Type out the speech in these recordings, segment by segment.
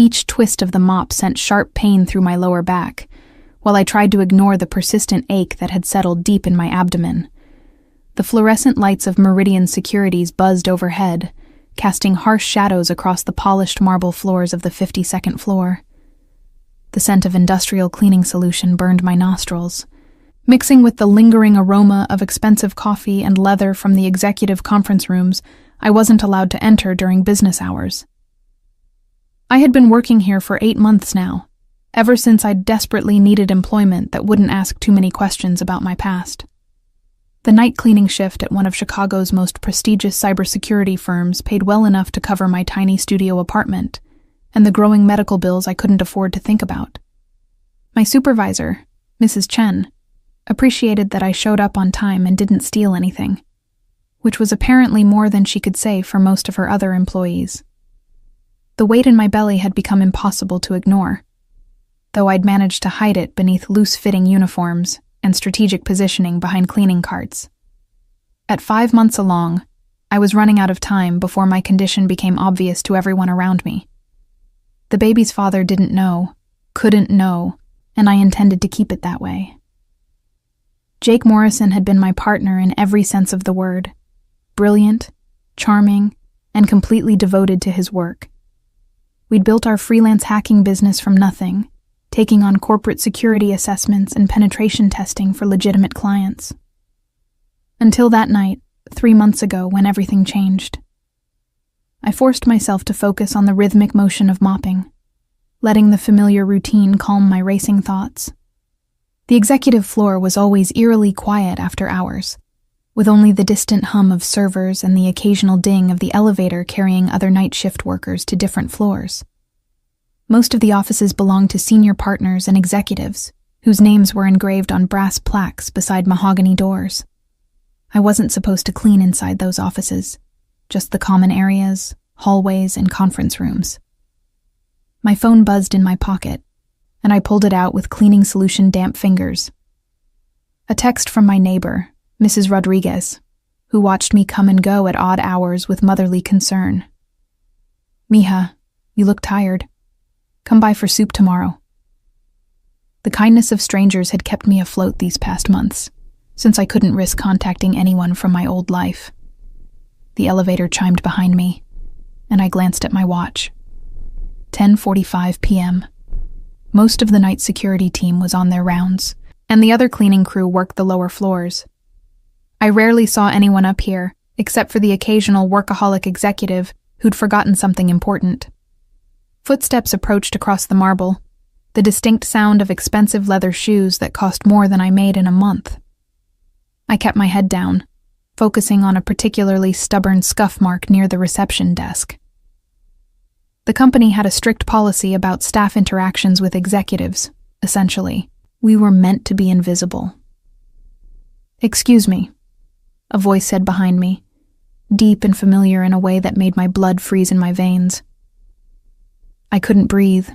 Each twist of the mop sent sharp pain through my lower back, while I tried to ignore the persistent ache that had settled deep in my abdomen. The fluorescent lights of Meridian Securities buzzed overhead, casting harsh shadows across the polished marble floors of the 52nd floor. The scent of industrial cleaning solution burned my nostrils, mixing with the lingering aroma of expensive coffee and leather from the executive conference rooms I wasn't allowed to enter during business hours. I had been working here for 8 months now, ever since I desperately needed employment that wouldn't ask too many questions about my past. The night cleaning shift at one of Chicago's most prestigious cybersecurity firms paid well enough to cover my tiny studio apartment and the growing medical bills I couldn't afford to think about. My supervisor, Mrs. Chen, appreciated that I showed up on time and didn't steal anything, which was apparently more than she could say for most of her other employees. The weight in my belly had become impossible to ignore, though I'd managed to hide it beneath loose-fitting uniforms and strategic positioning behind cleaning carts. At 5 months along, I was running out of time before my condition became obvious to everyone around me. The baby's father didn't know, couldn't know, and I intended to keep it that way. Jake Morrison had been my partner in every sense of the word, brilliant, charming, and completely devoted to his work. We'd built our freelance hacking business from nothing, taking on corporate security assessments and penetration testing for legitimate clients. Until that night, 3 months ago, when everything changed. I forced myself to focus on the rhythmic motion of mopping, letting the familiar routine calm my racing thoughts. The executive floor was always eerily quiet after hours, with only the distant hum of servers and the occasional ding of the elevator carrying other night shift workers to different floors. Most of the offices belonged to senior partners and executives, whose names were engraved on brass plaques beside mahogany doors. I wasn't supposed to clean inside those offices, just the common areas, hallways, and conference rooms. My phone buzzed in my pocket, and I pulled it out with cleaning solution damp fingers. A text from my neighbor, Mrs. Rodriguez, who watched me come and go at odd hours with motherly concern. "Mija, you look tired. Come by for soup tomorrow." The kindness of strangers had kept me afloat these past months, since I couldn't risk contacting anyone from my old life. The elevator chimed behind me, and I glanced at my watch. 10:45 p.m. Most of the night security team was on their rounds, and the other cleaning crew worked the lower floors. I rarely saw anyone up here, except for the occasional workaholic executive who'd forgotten something important. Footsteps approached across the marble, the distinct sound of expensive leather shoes that cost more than I made in a month. I kept my head down, focusing on a particularly stubborn scuff mark near the reception desk. The company had a strict policy about staff interactions with executives, essentially. We were meant to be invisible. "Excuse me," a voice said behind me, deep and familiar in a way that made my blood freeze in my veins. I couldn't breathe.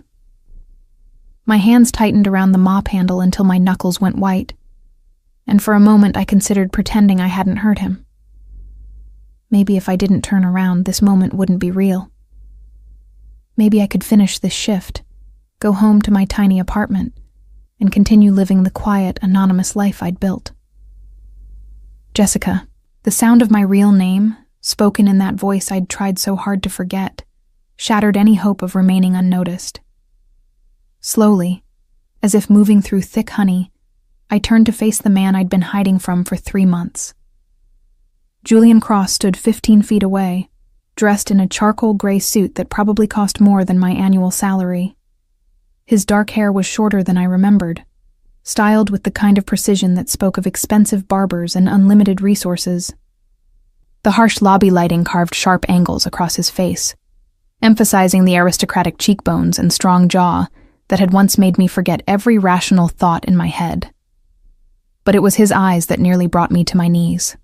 My hands tightened around the mop handle until my knuckles went white, and for a moment I considered pretending I hadn't heard him. Maybe if I didn't turn around, this moment wouldn't be real. Maybe I could finish this shift, go home to my tiny apartment, and continue living the quiet, anonymous life I'd built. Jessica, the sound of my real name, spoken in that voice I'd tried so hard to forget, shattered any hope of remaining unnoticed. Slowly, as if moving through thick honey, I turned to face the man I'd been hiding from for 3 months. Julian Cross stood 15 feet away, dressed in a charcoal gray suit that probably cost more than my annual salary. His dark hair was shorter than I remembered, styled with the kind of precision that spoke of expensive barbers and unlimited resources. The harsh lobby lighting carved sharp angles across his face, emphasizing the aristocratic cheekbones and strong jaw that had once made me forget every rational thought in my head. But it was his eyes that nearly brought me to my knees.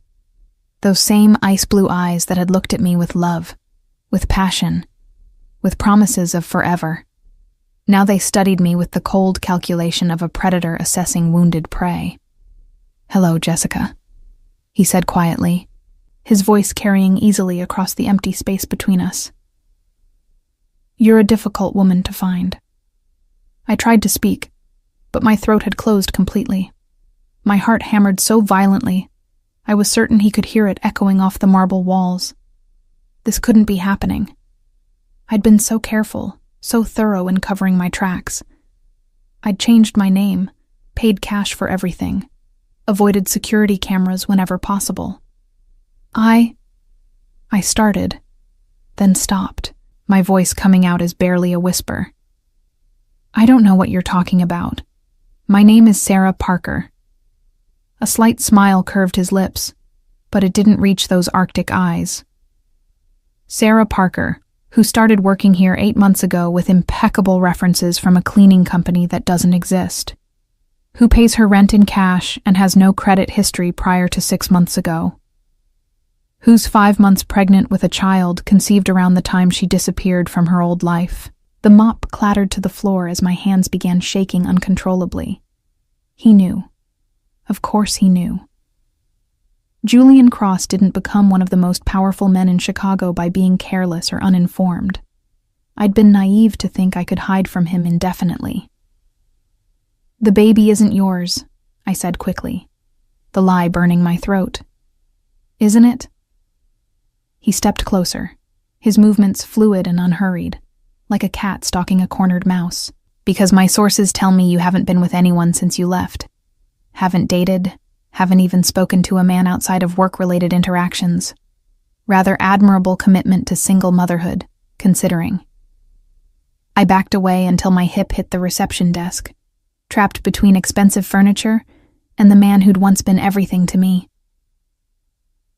Those same ice-blue eyes that had looked at me with love, with passion, with promises of forever. Now they studied me with the cold calculation of a predator assessing wounded prey. "Hello, Jessica," he said quietly, his voice carrying easily across the empty space between us. You're a difficult woman to find. I tried to speak, but my throat had closed completely. My heart hammered so violently, I was certain he could hear it echoing off the marble walls. This couldn't be happening. I'd been so careful, so thorough in covering my tracks. I'd changed my name, paid cash for everything, avoided security cameras whenever possible. I started, then stopped, my voice coming out as barely a whisper. I don't know what you're talking about. My name is Sarah Parker. A slight smile curved his lips, but it didn't reach those Arctic eyes. Sarah Parker, who started working here 8 months ago with impeccable references from a cleaning company that doesn't exist. Who pays her rent in cash and has no credit history prior to 6 months ago. Who's 5 months pregnant with a child conceived around the time she disappeared from her old life. The mop clattered to the floor as my hands began shaking uncontrollably. He knew. Of course he knew. Julian Cross didn't become one of the most powerful men in Chicago by being careless or uninformed. I'd been naive to think I could hide from him indefinitely. The baby isn't yours, I said quickly, the lie burning my throat. Isn't it? He stepped closer, his movements fluid and unhurried, like a cat stalking a cornered mouse. Because my sources tell me you haven't been with anyone since you left. Haven't dated, haven't even spoken to a man outside of work-related interactions. Rather admirable commitment to single motherhood, considering. I backed away until my hip hit the reception desk, trapped between expensive furniture and the man who'd once been everything to me.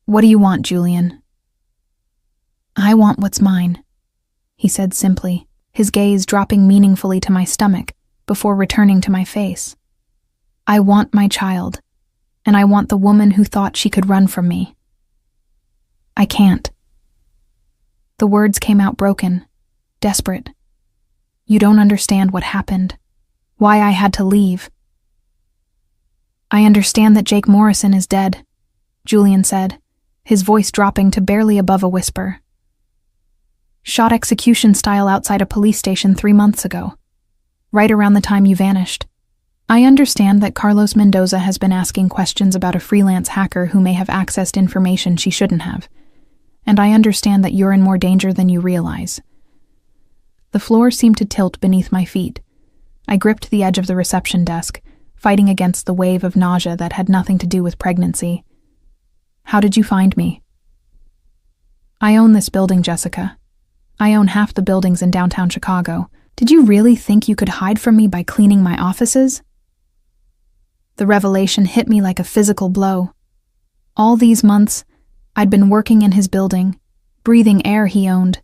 What do you want, Julian? I want what's mine, he said simply, his gaze dropping meaningfully to my stomach before returning to my face. I want my child, and I want the woman who thought she could run from me. I can't. The words came out broken, desperate. You don't understand what happened, why I had to leave. I understand that Jake Morrison is dead, Julian said, his voice dropping to barely above a whisper. Shot execution style outside a police station 3 months ago, right around the time you vanished. I understand that Carlos Mendoza has been asking questions about a freelance hacker who may have accessed information she shouldn't have, and I understand that you're in more danger than you realize. The floor seemed to tilt beneath my feet. I gripped the edge of the reception desk, fighting against the wave of nausea that had nothing to do with pregnancy. How did you find me? I own this building, Jessica. I own half the buildings in downtown Chicago. Did you really think you could hide from me by cleaning my offices? The revelation hit me like a physical blow. All these months, I'd been working in his building, breathing air he owned,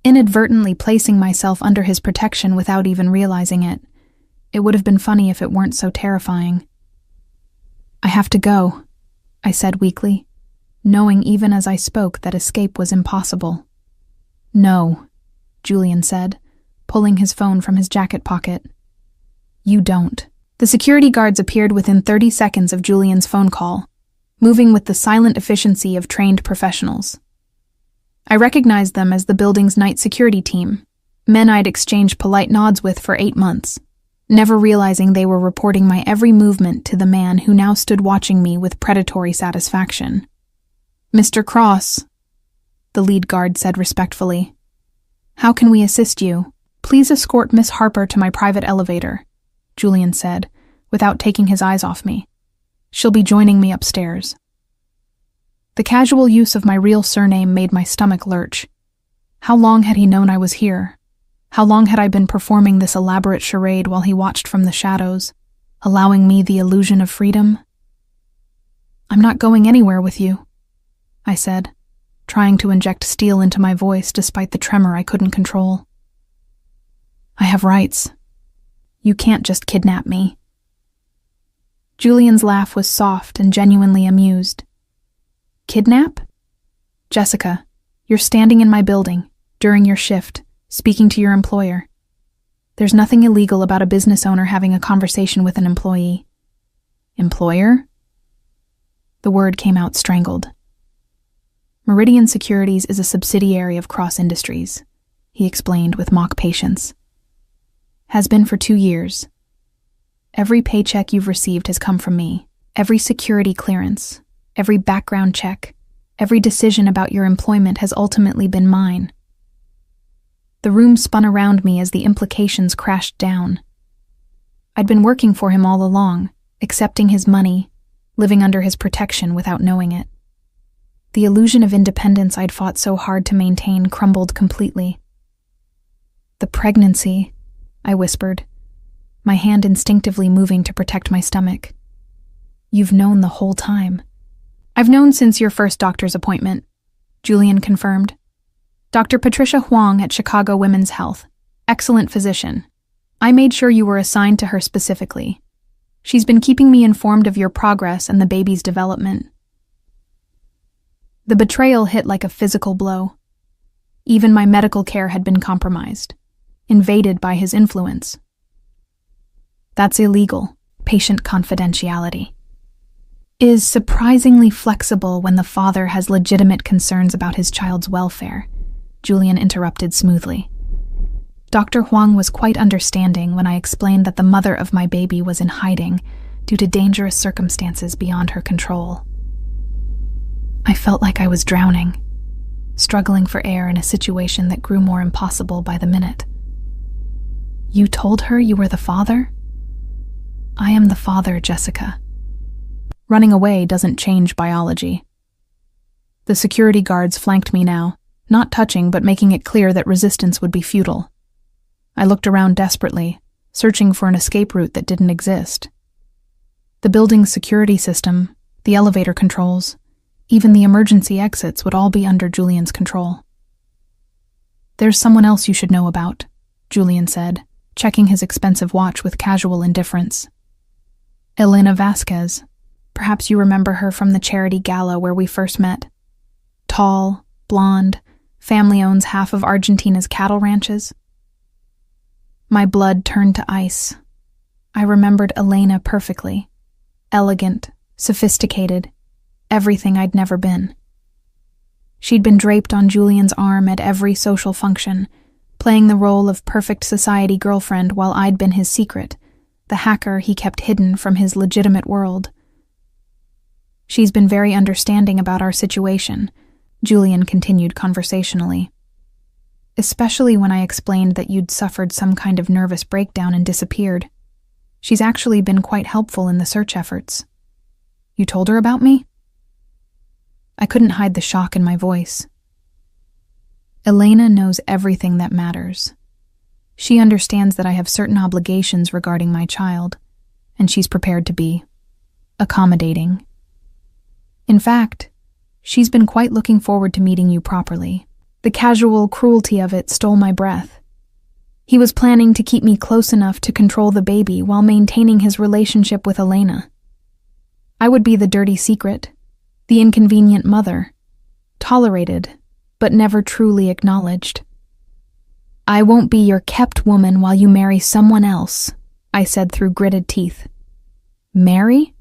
inadvertently placing myself under his protection without even realizing it. It would have been funny if it weren't so terrifying. I have to go, I said weakly, knowing even as I spoke that escape was impossible. No, Julian said, pulling his phone from his jacket pocket. You don't. The security guards appeared within 30 seconds of Julian's phone call, moving with the silent efficiency of trained professionals. I recognized them as the building's night security team, men I'd exchanged polite nods with for 8 months, never realizing they were reporting my every movement to the man who now stood watching me with predatory satisfaction. Mr. Cross, the lead guard said respectfully. How can we assist you? Please escort Miss Harper to my private elevator, Julian said, without taking his eyes off me. She'll be joining me upstairs. The casual use of my real surname made my stomach lurch. How long had he known I was here? How long had I been performing this elaborate charade while he watched from the shadows, allowing me the illusion of freedom? I'm not going anywhere with you, I said, trying to inject steel into my voice despite the tremor I couldn't control. I have rights. You can't just kidnap me. Julian's laugh was soft and genuinely amused. Kidnap? Jessica, you're standing in my building, during your shift, speaking to your employer. There's nothing illegal about a business owner having a conversation with an employee. Employer? The word came out strangled. Meridian Securities is a subsidiary of Cross Industries. he explained with mock patience. Has been for 2 years. Every paycheck you've received has come from me. Every security clearance, every background check, every decision about your employment has ultimately been mine. The room spun around me as the implications crashed down. I'd been working for him all along, accepting his money, living under his protection without knowing it. The illusion of independence I'd fought so hard to maintain crumbled completely. The pregnancy, I whispered, my hand instinctively moving to protect my stomach. You've known the whole time. I've known since your first doctor's appointment, Julian confirmed. Dr. Patricia Huang at Chicago Women's Health. Excellent physician. I made sure you were assigned to her specifically. She's been keeping me informed of your progress and the baby's development. The betrayal hit like a physical blow. Even my medical care had been compromised, invaded by his influence. That's illegal. Patient confidentiality is surprisingly flexible when the father has legitimate concerns about his child's welfare, Julian interrupted smoothly. Dr. Huang was quite understanding when I explained that the mother of my baby was in hiding due to dangerous circumstances beyond her control. I felt like I was drowning, struggling for air in a situation that grew more impossible by the minute. You told her you were the father? I am the father, Jessica. Running away doesn't change biology. The security guards flanked me now, not touching but making it clear that resistance would be futile. I looked around desperately, searching for an escape route that didn't exist. The building's security system, the elevator controls, even the emergency exits would all be under Julian's control. There's someone else you should know about, Julian said, checking his expensive watch with casual indifference. Elena Vasquez. Perhaps you remember her from the charity gala where we first met. Tall, blonde, family owns half of Argentina's cattle ranches. My blood turned to ice. I remembered Elena perfectly. Elegant, sophisticated, everything I'd never been. She'd been draped on Julian's arm at every social function, playing the role of perfect society girlfriend while I'd been his secret, the hacker he kept hidden from his legitimate world. She's been very understanding about our situation, Julian continued conversationally. Especially when I explained that you'd suffered some kind of nervous breakdown and disappeared. She's actually been quite helpful in the search efforts. You told her about me? I couldn't hide the shock in my voice. Elena knows everything that matters. She understands that I have certain obligations regarding my child, and she's prepared to be accommodating. In fact, she's been quite looking forward to meeting you properly. The casual cruelty of it stole my breath. He was planning to keep me close enough to control the baby while maintaining his relationship with Elena. I would be the dirty secret, the inconvenient mother, tolerated, but never truly acknowledged. I won't be your kept woman while you marry someone else, I said through gritted teeth. Marry?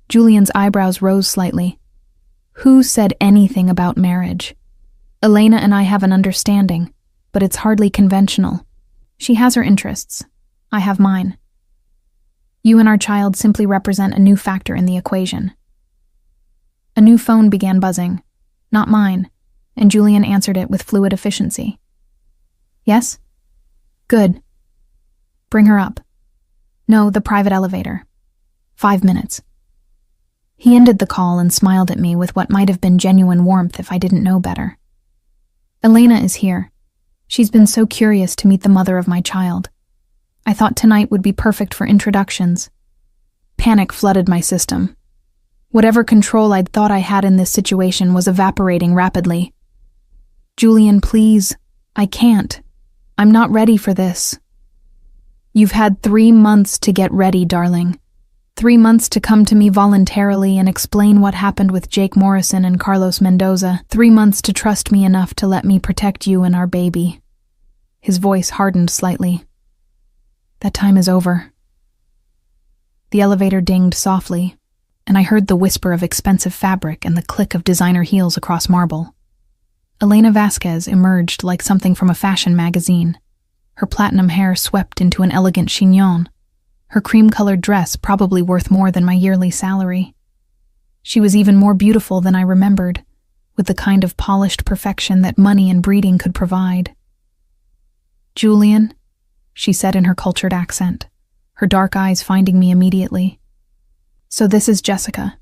Julian's eyebrows rose slightly. Who said anything about marriage? Elena and I have an understanding, but it's hardly conventional. She has her interests. I have mine. You and our child simply represent a new factor in the equation. A new phone began buzzing, not mine, and Julian answered it with fluid efficiency. Yes? Good. Bring her up. No, the private elevator. 5 minutes. He ended the call and smiled at me with what might have been genuine warmth if I didn't know better. Elena is here. She's been so curious to meet the mother of my child. I thought tonight would be perfect for introductions. Panic flooded my system. Whatever control I'd thought I had in this situation was evaporating rapidly. Julian, please. I can't. I'm not ready for this. You've had 3 months to get ready, darling. 3 months to come to me voluntarily and explain what happened with Jake Morrison and Carlos Mendoza. 3 months to trust me enough to let me protect you and our baby. His voice hardened slightly. That time is over. The elevator dinged softly, and I heard the whisper of expensive fabric and the click of designer heels across marble. Elena Vasquez emerged like something from a fashion magazine. Her platinum hair swept into an elegant chignon, her cream-colored dress probably worth more than my yearly salary. She was even more beautiful than I remembered, with the kind of polished perfection that money and breeding could provide. "Julian," she said in her cultured accent, her dark eyes finding me immediately. "So this is Jessica."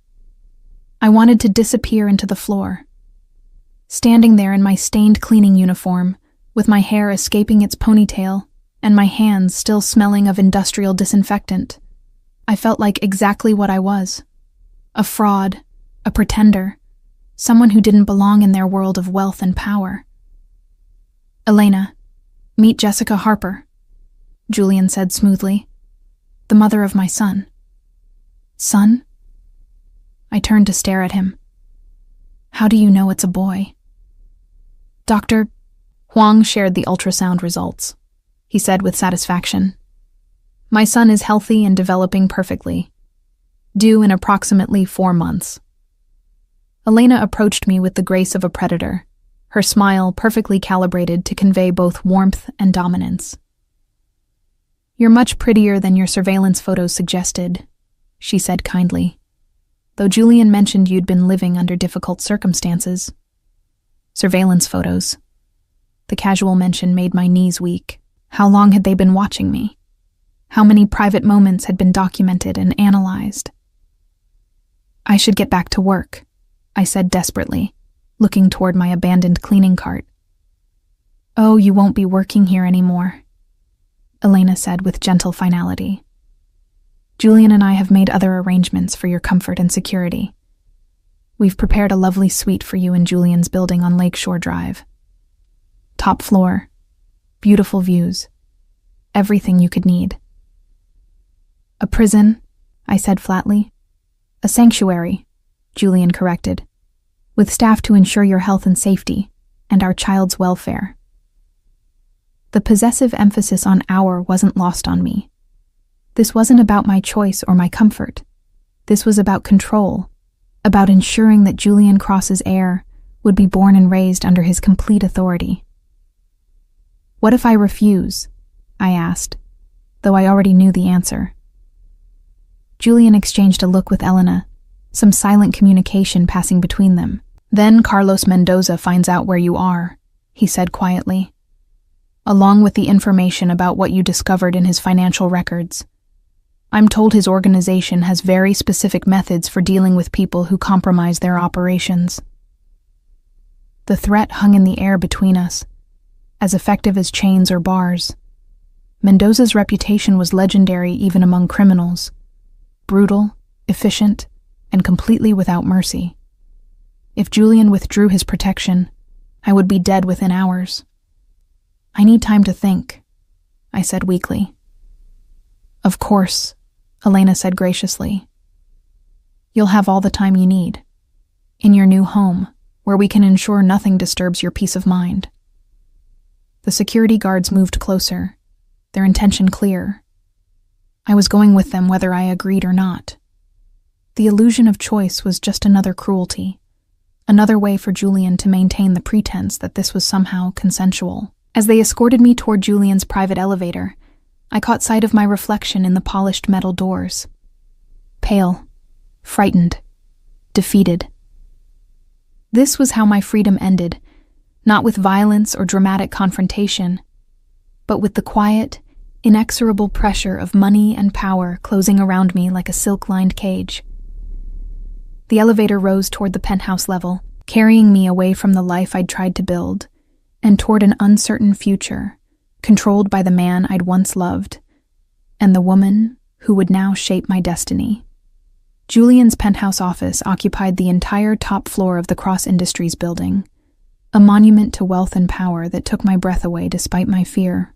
I wanted to disappear into the floor. Standing there in my stained cleaning uniform, with my hair escaping its ponytail, and my hands still smelling of industrial disinfectant, I felt like exactly what I was. A fraud, a pretender, someone who didn't belong in their world of wealth and power. "Elena, meet Jessica Harper," Julian said smoothly. "The mother of my son." "Son?" I turned to stare at him. "How do you know it's a boy?" "Dr. Huang shared the ultrasound results," he said with satisfaction. "My son is healthy and developing perfectly. Due in approximately 4 months. Elena approached me with the grace of a predator, her smile perfectly calibrated to convey both warmth and dominance. "You're much prettier than your surveillance photos suggested," she said kindly, "though Julian mentioned you'd been living under difficult circumstances." Surveillance photos. The casual mention made my knees weak. How long had they been watching me? How many private moments had been documented and analyzed? "I should get back to work," I said desperately, looking toward my abandoned cleaning cart. "Oh, you won't be working here anymore," Elena said with gentle finality. "Julian and I have made other arrangements for your comfort and security. We've prepared a lovely suite for you in Julian's building on Lakeshore Drive. Top floor, beautiful views, everything you could need." "A prison," I said flatly. "A sanctuary," Julian corrected, "with staff to ensure your health and safety, and our child's welfare." The possessive emphasis on "our" wasn't lost on me. This wasn't about my choice or my comfort. This was about control, about ensuring that Julian Cross's heir would be born and raised under his complete authority. "What if I refuse?" I asked, though I already knew the answer. Julian exchanged a look with Elena, some silent communication passing between them. "Then Carlos Mendoza finds out where you are," he said quietly, "along with the information about what you discovered in his financial records. I'm told his organization has very specific methods for dealing with people who compromise their operations." The threat hung in the air between us, as effective as chains or bars. Mendoza's reputation was legendary even among criminals. Brutal, efficient, and completely without mercy. If Julian withdrew his protection, I would be dead within hours. "I need time to think," I said weakly. "Of course," Elena said graciously. "You'll have all the time you need, in your new home, where we can ensure nothing disturbs your peace of mind." The security guards moved closer, their intention clear. I was going with them whether I agreed or not. The illusion of choice was just another cruelty, another way for Julian to maintain the pretense that this was somehow consensual. As they escorted me toward Julian's private elevator, I caught sight of my reflection in the polished metal doors. Pale, frightened, defeated. This was how my freedom ended, not with violence or dramatic confrontation, but with the quiet, inexorable pressure of money and power closing around me like a silk-lined cage. The elevator rose toward the penthouse level, carrying me away from the life I'd tried to build, and toward an uncertain future, controlled by the man I'd once loved, and the woman who would now shape my destiny. Julian's penthouse office occupied the entire top floor of the Cross Industries building, a monument to wealth and power that took my breath away despite my fear.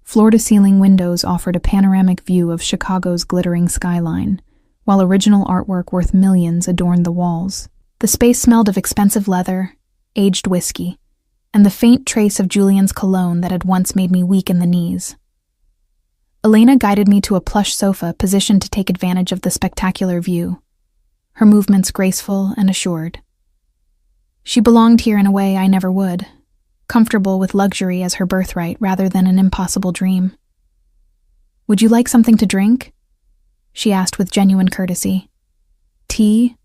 Floor-to-ceiling windows offered a panoramic view of Chicago's glittering skyline, while original artwork worth millions adorned the walls. The space smelled of expensive leather, aged whiskey, and the faint trace of Julian's cologne that had once made me weak in the knees. Elena guided me to a plush sofa positioned to take advantage of the spectacular view, her movements graceful and assured. She belonged here in a way I never would, comfortable with luxury as her birthright rather than an impossible dream. "Would you like something to drink?" she asked with genuine courtesy. "Tea?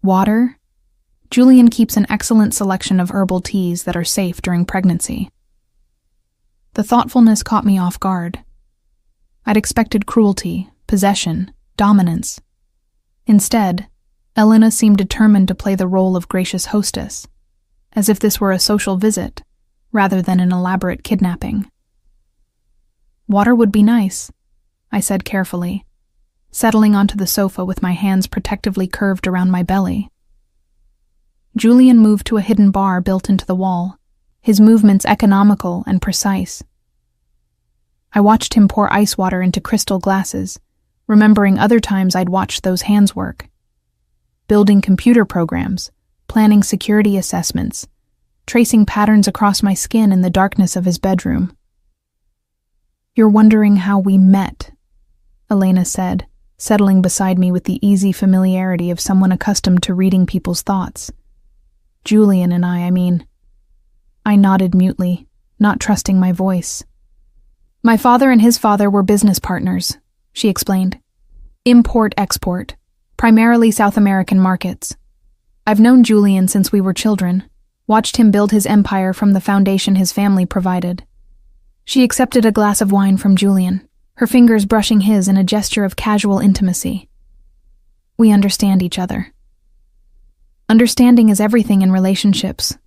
Water?" Julian keeps an excellent selection of herbal teas that are safe during pregnancy. The thoughtfulness caught me off guard. I'd expected cruelty, possession, dominance. Instead, Elena seemed determined to play the role of gracious hostess, as if this were a social visit, rather than an elaborate kidnapping. "Water would be nice," I said carefully, settling onto the sofa with my hands protectively curved around my belly. Julian moved to a hidden bar built into the wall, his movements economical and precise. I watched him pour ice water into crystal glasses, remembering other times I'd watched those hands work. Building computer programs, planning security assessments, tracing patterns across my skin in the darkness of his bedroom. "You're wondering how we met," Elena said, settling beside me with the easy familiarity of someone accustomed to reading people's thoughts. "Julian and I mean." I nodded mutely, not trusting my voice. "My father and his father were business partners," she explained. "Import-export, primarily South American markets. I've known Julian since we were children, watched him build his empire from the foundation his family provided." She accepted a glass of wine from Julian, her fingers brushing his in a gesture of casual intimacy. "We understand each other." "Understanding is everything in relationships,"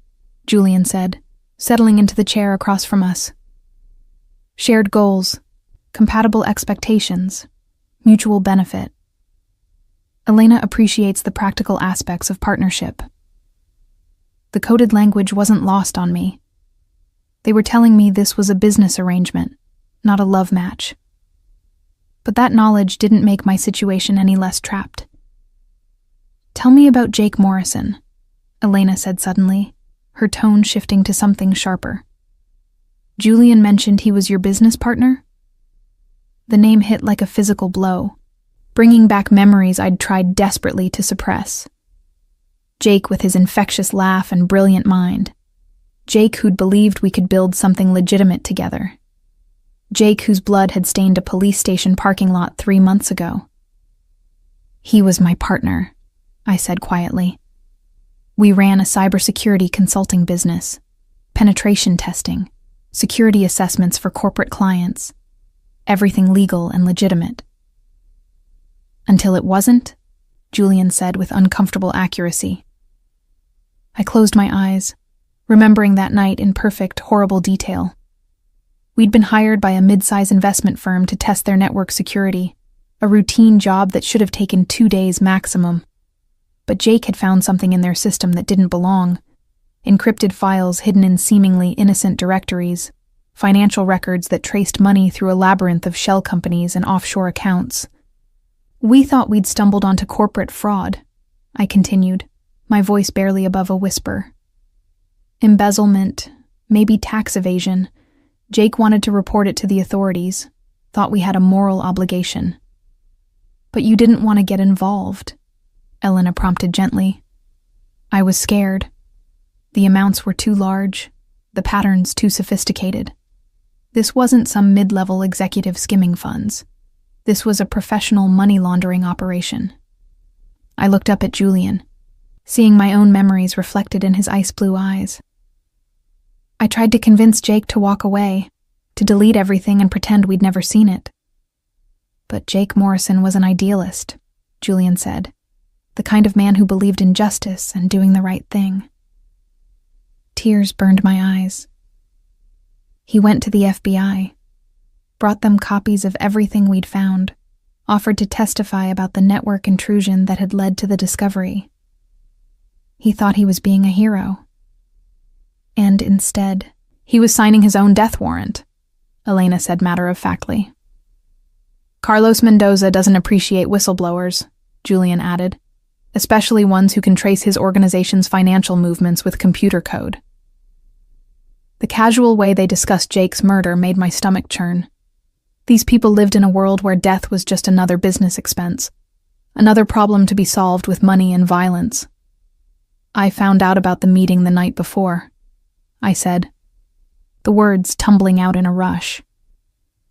Julian said, settling into the chair across from us. "Shared goals, compatible expectations, mutual benefit." Elena appreciates the practical aspects of partnership. The coded language wasn't lost on me. They were telling me this was a business arrangement, not a love match. But that knowledge didn't make my situation any less trapped. "Tell me about Jake Morrison," Elena said suddenly, her tone shifting to something sharper. "Julian mentioned he was your business partner?" The name hit like a physical blow, bringing back memories I'd tried desperately to suppress. Jake with his infectious laugh and brilliant mind. Jake who'd believed we could build something legitimate together. Jake whose blood had stained a police station parking lot 3 months ago. "He was my partner," I said quietly. "We ran a cybersecurity consulting business, penetration testing, security assessments for corporate clients, everything legal and legitimate." "Until it wasn't," Julian said with uncomfortable accuracy. I closed my eyes, remembering that night in perfect, horrible detail. We'd been hired by a mid-size investment firm to test their network security, a routine job that should have taken 2 days maximum. But Jake had found something in their system that didn't belong. Encrypted files hidden in seemingly innocent directories, financial records that traced money through a labyrinth of shell companies and offshore accounts. "We thought we'd stumbled onto corporate fraud," I continued, my voice barely above a whisper. "Embezzlement, maybe tax evasion. Jake wanted to report it to the authorities, thought we had a moral obligation." "But you didn't want to get involved," Elena prompted gently. "I was scared. The amounts were too large, the patterns too sophisticated. This wasn't some mid-level executive skimming funds. This was a professional money laundering operation." I looked up at Julian, seeing my own memories reflected in his ice-blue eyes. "I tried to convince Jake to walk away, to delete everything and pretend we'd never seen it." "But Jake Morrison was an idealist," Julian said, "the kind of man who believed in justice and doing the right thing." Tears burned my eyes. "He went to the FBI, brought them copies of everything we'd found, offered to testify about the network intrusion that had led to the discovery. He thought he was being a hero. And instead, he was signing his own death warrant," Elena said matter-of-factly. "Carlos Mendoza doesn't appreciate whistleblowers," Julian added, "especially ones who can trace his organization's financial movements with computer code." The casual way they discussed Jake's murder made my stomach churn. These people lived in a world where death was just another business expense, another problem to be solved with money and violence. I found out about the meeting the night before, I said, the words tumbling out in a rush.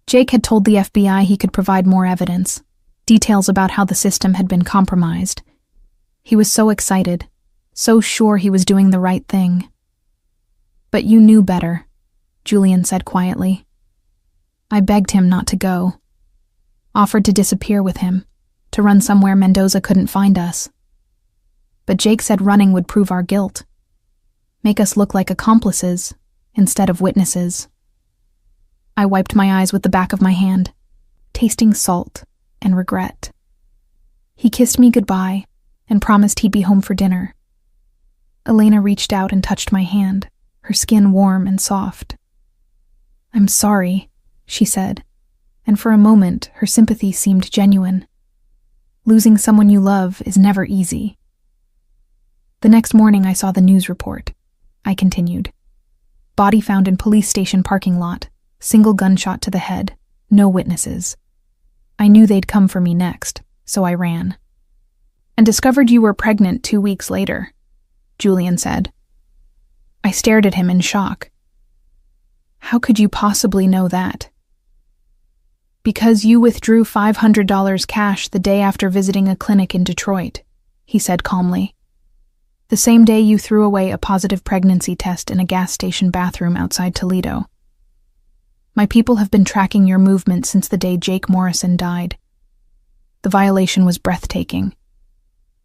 Jake had told the FBI he could provide more evidence, details about how the system had been compromised. He was so excited, so sure he was doing the right thing. But you knew better, Julian said quietly. I begged him not to go, offered to disappear with him, to run somewhere Mendoza couldn't find us. But Jake said running would prove our guilt, make us look like accomplices instead of witnesses. I wiped my eyes with the back of my hand, tasting salt and regret. He kissed me goodbye and promised he'd be home for dinner. Elena reached out and touched my hand, her skin warm and soft. I'm sorry, she said, and for a moment her sympathy seemed genuine. Losing someone you love is never easy. The next morning I saw the news report. I continued. Body found in police station parking lot, single gunshot to the head, no witnesses. I knew they'd come for me next, so I ran. And discovered you were pregnant 2 weeks later, Julian said. I stared at him in shock. How could you possibly know that? Because you withdrew $500 cash the day after visiting a clinic in Detroit, he said calmly. The same day you threw away a positive pregnancy test in a gas station bathroom outside Toledo. My people have been tracking your movement since the day Jake Morrison died. The violation was breathtaking.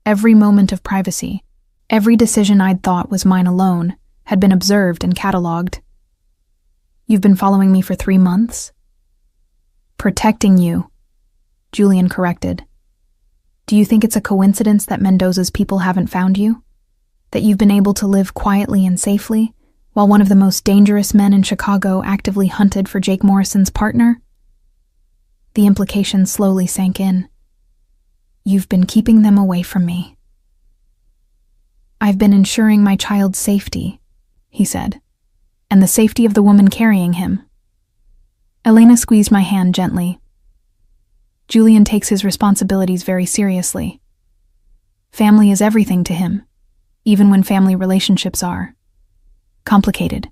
Every moment of privacy, every decision I'd thought was mine alone, had been observed and catalogued. You've been following me for 3 months? Protecting you, Julian corrected. Do you think it's a coincidence that Mendoza's people haven't found you? That you've been able to live quietly and safely, while one of the most dangerous men in Chicago actively hunted for Jake Morrison's partner? The implication slowly sank in. You've been keeping them away from me. I've been ensuring my child's safety, he said, and the safety of the woman carrying him. Elena squeezed my hand gently. Julian takes his responsibilities very seriously. Family is everything to him, even when family relationships are complicated.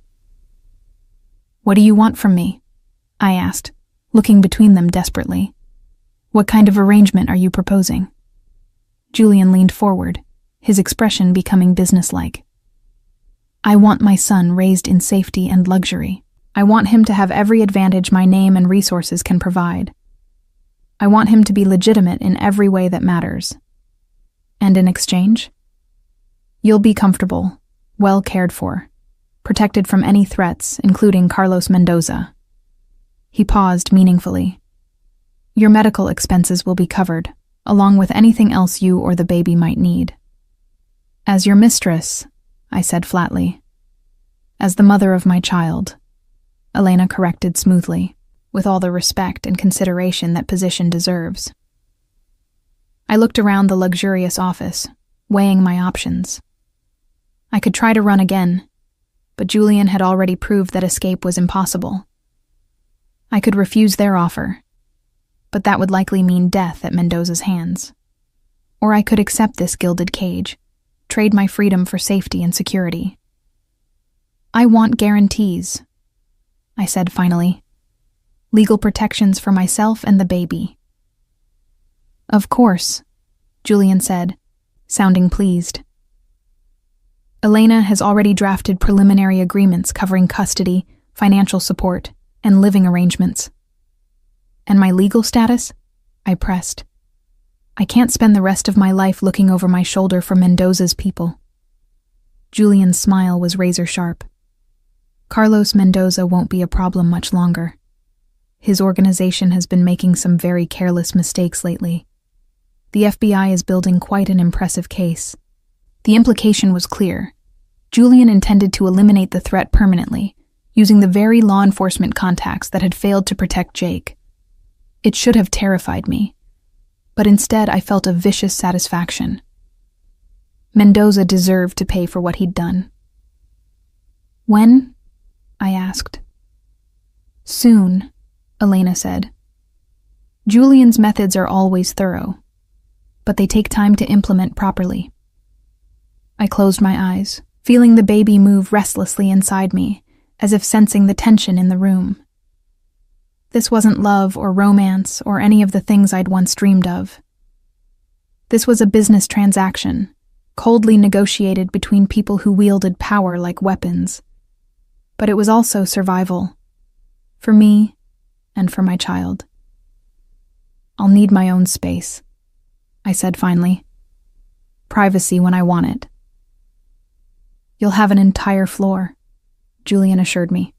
What do you want from me? I asked, looking between them desperately. What kind of arrangement are you proposing? Julian leaned forward, his expression becoming businesslike. I want my son raised in safety and luxury. I want him to have every advantage my name and resources can provide. I want him to be legitimate in every way that matters. And in exchange? You'll be comfortable, well cared for, protected from any threats, including Carlos Mendoza. He paused meaningfully. Your medical expenses will be covered, along with anything else you or the baby might need. As your mistress, I said flatly. As the mother of my child, Elena corrected smoothly, with all the respect and consideration that position deserves. I looked around the luxurious office, weighing my options. I could try to run again, but Julian had already proved that escape was impossible. I could refuse their offer, but that would likely mean death at Mendoza's hands. Or I could accept this gilded cage, trade my freedom for safety and security. I want guarantees, I said finally. Legal protections for myself and the baby. Of course, Julian said, sounding pleased. Elena has already drafted preliminary agreements covering custody, financial support, and living arrangements. And my legal status? I pressed. I can't spend the rest of my life looking over my shoulder for Mendoza's people. Julian's smile was razor sharp. Carlos Mendoza won't be a problem much longer. His organization has been making some very careless mistakes lately. The FBI is building quite an impressive case. The implication was clear. Julian intended to eliminate the threat permanently, using the very law enforcement contacts that had failed to protect Jake. It should have terrified me, but instead I felt a vicious satisfaction. Mendoza deserved to pay for what he'd done. When? I asked. Soon, Elena said. Julian's methods are always thorough, but they take time to implement properly. I closed my eyes, feeling the baby move restlessly inside me, as if sensing the tension in the room. This wasn't love or romance or any of the things I'd once dreamed of. This was a business transaction, coldly negotiated between people who wielded power like weapons. But it was also survival. For me and for my child. "I'll need my own space," I said finally. "Privacy when I want it." "You'll have an entire floor," Julian assured me.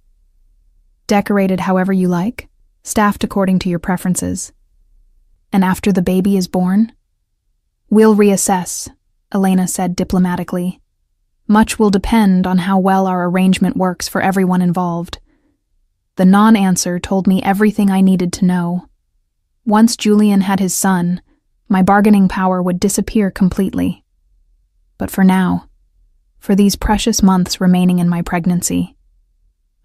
"Decorated however you like, staffed according to your preferences. And after the baby is born?" "We'll reassess," Elena said diplomatically. "Much will depend on how well our arrangement works for everyone involved." The non-answer told me everything I needed to know. Once Julian had his son, my bargaining power would disappear completely. But for now, for these precious months remaining in my pregnancy,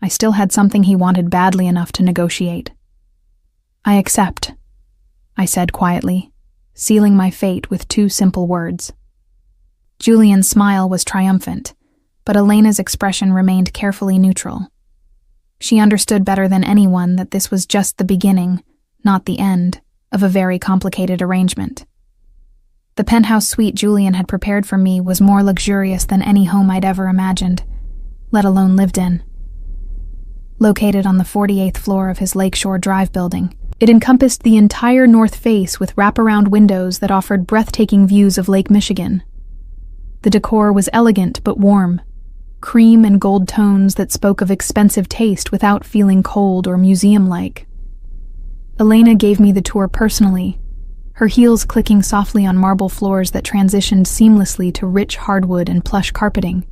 I still had something he wanted badly enough to negotiate. "I accept," I said quietly, sealing my fate with 2 simple words. Julian's smile was triumphant, but Elena's expression remained carefully neutral. She understood better than anyone that this was just the beginning, not the end, of a very complicated arrangement. The penthouse suite Julian had prepared for me was more luxurious than any home I'd ever imagined, let alone lived in. Located on the 48th floor of his Lakeshore Drive building, it encompassed the entire north face with wraparound windows that offered breathtaking views of Lake Michigan. The decor was elegant but warm, cream and gold tones that spoke of expensive taste without feeling cold or museum-like. Elena gave me the tour personally, her heels clicking softly on marble floors that transitioned seamlessly to rich hardwood and plush carpeting.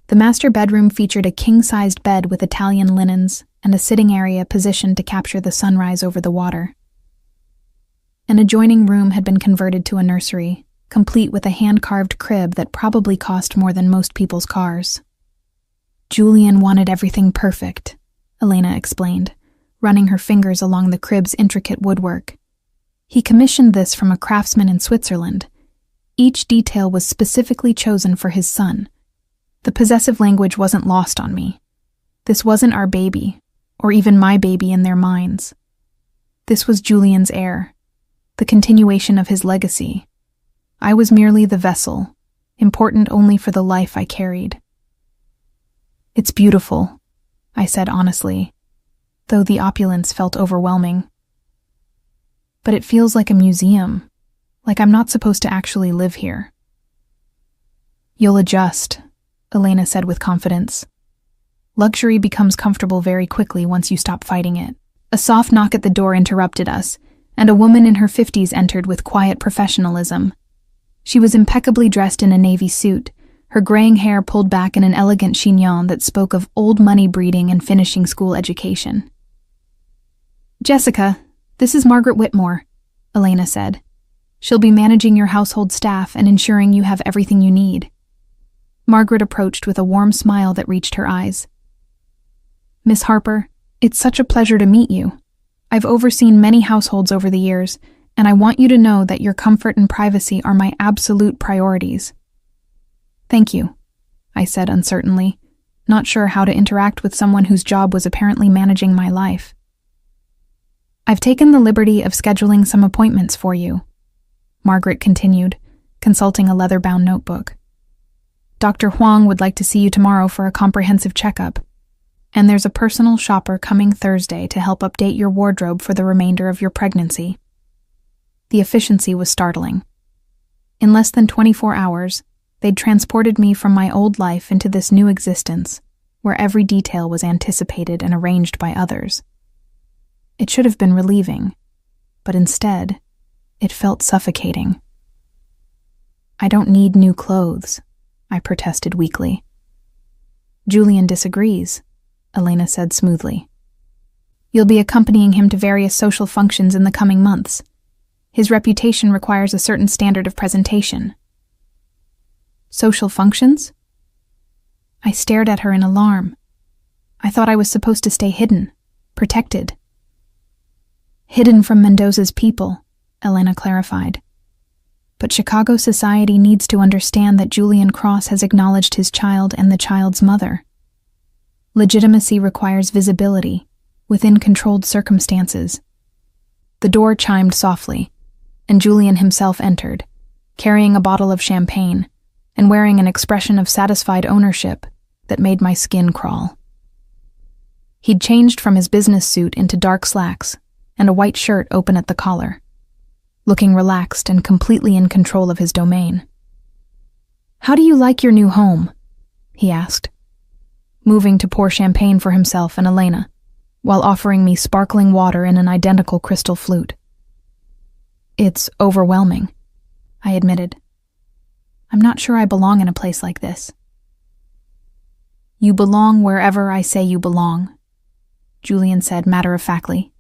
The master bedroom featured a king-sized bed with Italian linens and a sitting area positioned to capture the sunrise over the water. An adjoining room had been converted to a nursery, complete with a hand-carved crib that probably cost more than most people's cars. "Julian wanted everything perfect," Elena explained, running her fingers along the crib's intricate woodwork. "He commissioned this from a craftsman in Switzerland. Each detail was specifically chosen for his son. The possessive language wasn't lost on me. This wasn't our baby, or even my baby in their minds. This was Julian's heir, the continuation of his legacy. I was merely the vessel, important only for the life I carried." "It's beautiful," I said honestly, though the opulence felt overwhelming. "But it feels like a museum, like I'm not supposed to actually live here." "You'll adjust," Elena said with confidence. "Luxury becomes comfortable very quickly once you stop fighting it." A soft knock at the door interrupted us, and a woman in her 50s entered with quiet professionalism. She was impeccably dressed in a navy suit, her graying hair pulled back in an elegant chignon that spoke of old money breeding and finishing school education. "Jessica, this is Margaret Whitmore," Elena said. "She'll be managing your household staff and ensuring you have everything you need." Margaret approached with a warm smile that reached her eyes. "Miss Harper, it's such a pleasure to meet you. I've overseen many households over the years, and I want you to know that your comfort and privacy are my absolute priorities." "Thank you," I said uncertainly, not sure how to interact with someone whose job was apparently managing my life. "I've taken the liberty of scheduling some appointments for you," Margaret continued, consulting a leather-bound notebook. "Dr. Huang would like to see you tomorrow for a comprehensive checkup, and there's a personal shopper coming Thursday to help update your wardrobe for the remainder of your pregnancy." The efficiency was startling. In less than 24 hours, they'd transported me from my old life into this new existence, where every detail was anticipated and arranged by others. It should have been relieving, but instead, it felt suffocating. "I don't need new clothes," I protested weakly. "Julian disagrees," Elena said smoothly. "You'll be accompanying him to various social functions in the coming months. His reputation requires a certain standard of presentation." "Social functions?" I stared at her in alarm. I thought I was supposed to stay hidden, protected. "Hidden from Mendoza's people," Elena clarified. But Chicago society needs to understand that Julian Cross has acknowledged his child and the child's mother. Legitimacy requires visibility, within controlled circumstances. The door chimed softly, and Julian himself entered, carrying a bottle of champagne and wearing an expression of satisfied ownership that made my skin crawl. He'd changed from his business suit into dark slacks and a white shirt open at the collar, looking relaxed and completely in control of his domain. "How do you like your new home?" he asked, moving to pour champagne for himself and Elena, while offering me sparkling water in an identical crystal flute. "It's overwhelming," I admitted. "I'm not sure I belong in a place like this." "You belong wherever I say you belong," Julian said matter-of-factly,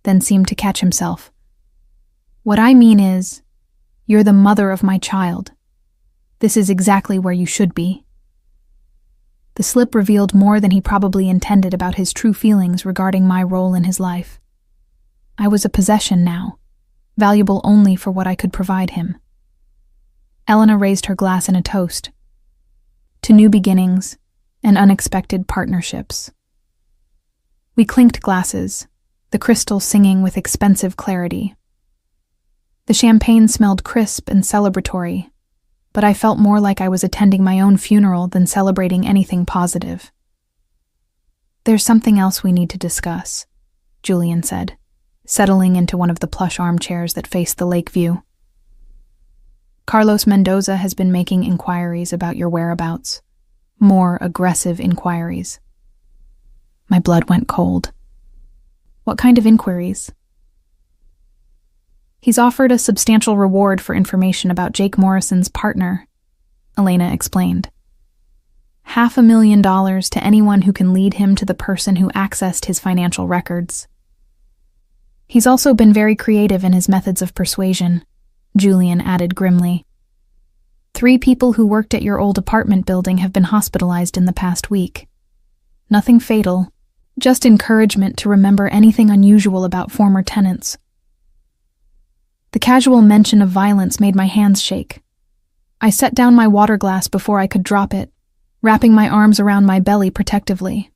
then seemed to catch himself. "What I mean is, you're the mother of my child. This is exactly where you should be." The slip revealed more than he probably intended about his true feelings regarding my role in his life. I was a possession now, valuable only for what I could provide him. Elena raised her glass in a toast. To new beginnings and unexpected partnerships. We clinked glasses, the crystal singing with expensive clarity. The champagne smelled crisp and celebratory, but I felt more like I was attending my own funeral than celebrating anything positive. "There's something else we need to discuss," Julian said, settling into one of the plush armchairs that faced the lake view. "Carlos Mendoza has been making inquiries about your whereabouts. More aggressive inquiries." My blood went cold. "What kind of inquiries?" "He's offered a substantial reward for information about Jake Morrison's partner," Elena explained. $500,000 to anyone who can lead him to the person who accessed his financial records. He's also been very creative in his methods of persuasion, Julian added grimly. 3 people who worked at your old apartment building have been hospitalized in the past week. Nothing fatal, just encouragement to remember anything unusual about former tenants. The casual mention of violence made my hands shake. I set down my water glass before I could drop it, wrapping my arms around my belly protectively.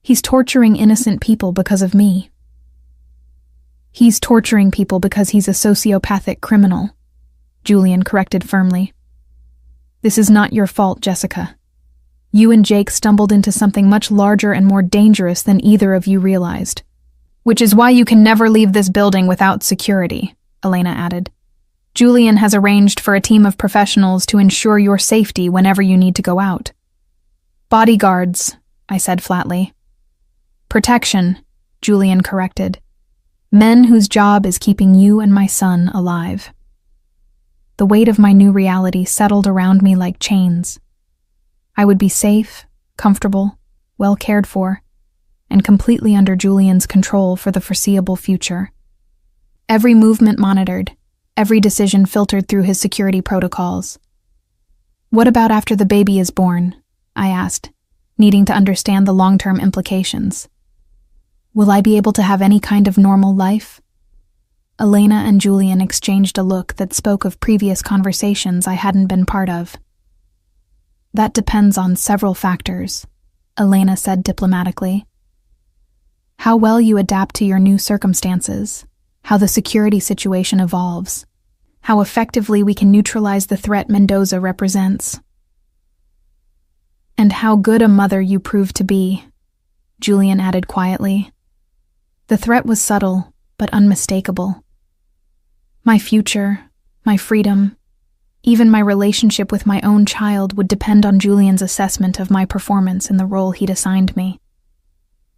"He's torturing innocent people because of me." "He's torturing people because he's a sociopathic criminal," Julian corrected firmly. "This is not your fault, Jessica. You and Jake stumbled into something much larger and more dangerous than either of you realized. Which is why you can never leave this building without security," Elena added. "Julian has arranged for a team of professionals to ensure your safety whenever you need to go out." "Bodyguards," I said flatly. "Protection," Julian corrected. "Men whose job is keeping you and my son alive." The weight of my new reality settled around me like chains. I would be safe, comfortable, well cared for, and completely under Julian's control for the foreseeable future. Every movement monitored, every decision filtered through his security protocols. "What about after the baby is born?" I asked, needing to understand the long-term implications. "Will I be able to have any kind of normal life?" Elena and Julian exchanged a look that spoke of previous conversations I hadn't been part of. "That depends on several factors," Elena said diplomatically. "How well you adapt to your new circumstances, how the security situation evolves, how effectively we can neutralize the threat Mendoza represents. And how good a mother you prove to be," Julian added quietly. The threat was subtle, but unmistakable. My future, my freedom, even my relationship with my own child would depend on Julian's assessment of my performance in the role he'd assigned me.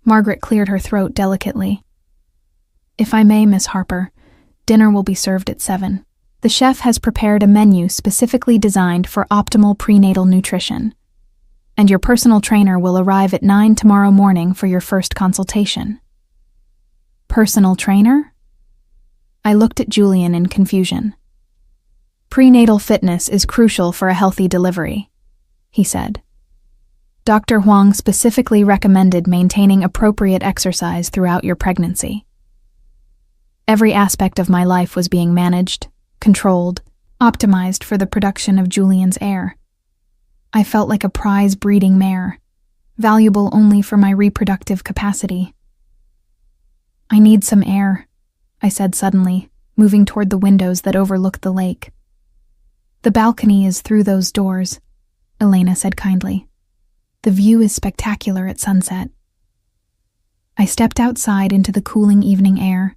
Margaret cleared her throat delicately. "If I may, Miss Harper, dinner will be served at 7. The chef has prepared a menu specifically designed for optimal prenatal nutrition, and your personal trainer will arrive at 9 tomorrow morning for your first consultation." "Personal trainer?" I looked at Julian in confusion. "Prenatal fitness is crucial for a healthy delivery," he said. "Dr. Huang specifically recommended maintaining appropriate exercise throughout your pregnancy." Every aspect of my life was being managed, controlled, optimized for the production of Julian's heir. I felt like a prize-breeding mare, valuable only for my reproductive capacity. "I need some air," I said suddenly, moving toward the windows that overlooked the lake. "The balcony is through those doors," Elena said kindly. "The view is spectacular at sunset." I stepped outside into the cooling evening air,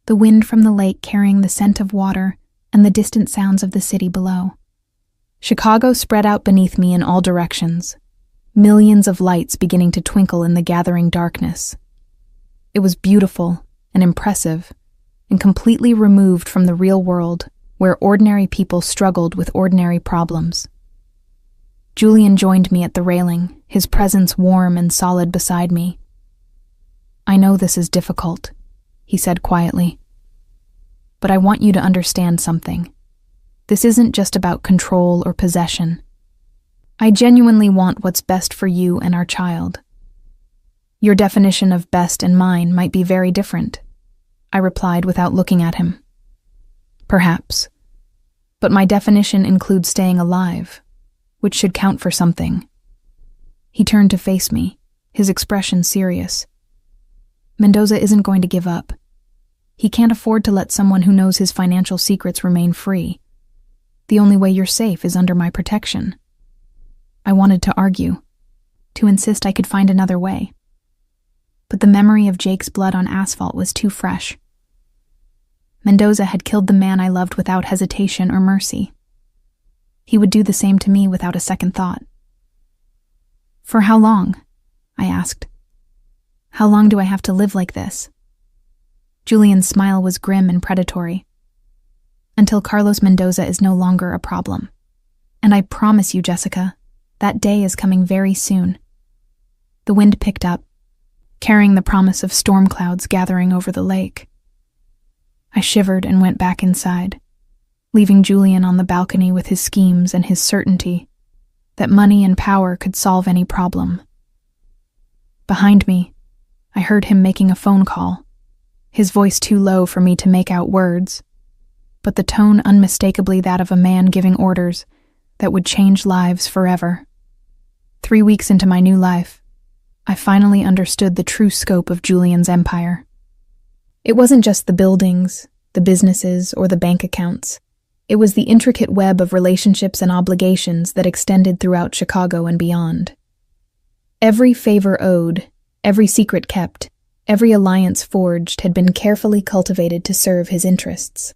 the wind from the lake carrying the scent of water and the distant sounds of the city below. Chicago spread out beneath me in all directions, millions of lights beginning to twinkle in the gathering darkness. It was beautiful and impressive, and completely removed from the real world where ordinary people struggled with ordinary problems. Julian joined me at the railing, his presence warm and solid beside me. "I know this is difficult," he said quietly, "but I want you to understand something. This isn't just about control or possession. I genuinely want what's best for you and our child. Your definition of best and mine might be very different," I replied without looking at him. "Perhaps. But my definition includes staying alive, which should count for something." He turned to face me, his expression serious. "Mendoza isn't going to give up. He can't afford to let someone who knows his financial secrets remain free. The only way you're safe is under my protection." I wanted to argue, to insist I could find another way. But the memory of Jake's blood on asphalt was too fresh. Mendoza had killed the man I loved without hesitation or mercy. He would do the same to me without a second thought. "For how long?" I asked. "How long do I have to live like this?" Julian's smile was grim and predatory. "Until Carlos Mendoza is no longer a problem. And I promise you, Jessica, that day is coming very soon." The wind picked up, carrying the promise of storm clouds gathering over the lake. I shivered and went back inside, leaving Julian on the balcony with his schemes and his certainty that money and power could solve any problem. Behind me, I heard him making a phone call, his voice too low for me to make out words, but the tone unmistakably that of a man giving orders that would change lives forever. 3 weeks into my new life, I finally understood the true scope of Julian's empire. It wasn't just the buildings, the businesses, or the bank accounts. It was the intricate web of relationships and obligations that extended throughout Chicago and beyond. Every favor owed, every secret kept, every alliance forged had been carefully cultivated to serve his interests.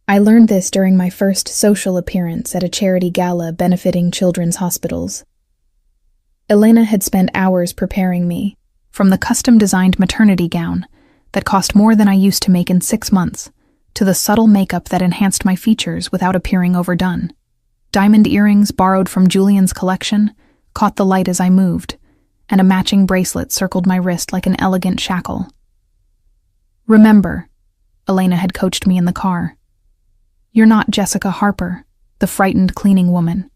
I learned this during my first social appearance at a charity gala benefiting children's hospitals. Elena had spent hours preparing me, from the custom-designed maternity gown that cost more than I used to make in 6 months, to the subtle makeup that enhanced my features without appearing overdone. Diamond earrings borrowed from Julian's collection caught the light as I moved, and a matching bracelet circled my wrist like an elegant shackle. "Remember," Elena had coached me in the car, "you're not Jessica Harper, the frightened cleaning woman.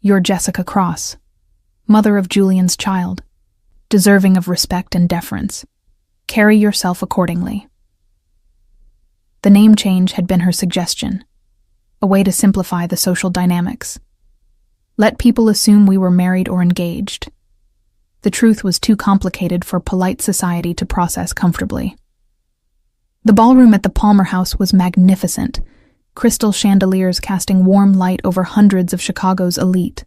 You're Jessica Cross, mother of Julian's child, deserving of respect and deference. Carry yourself accordingly." The name change had been her suggestion, a way to simplify the social dynamics. Let people assume we were married or engaged. The truth was too complicated for polite society to process comfortably. The ballroom at the Palmer House was magnificent, crystal chandeliers casting warm light over hundreds of Chicago's elite.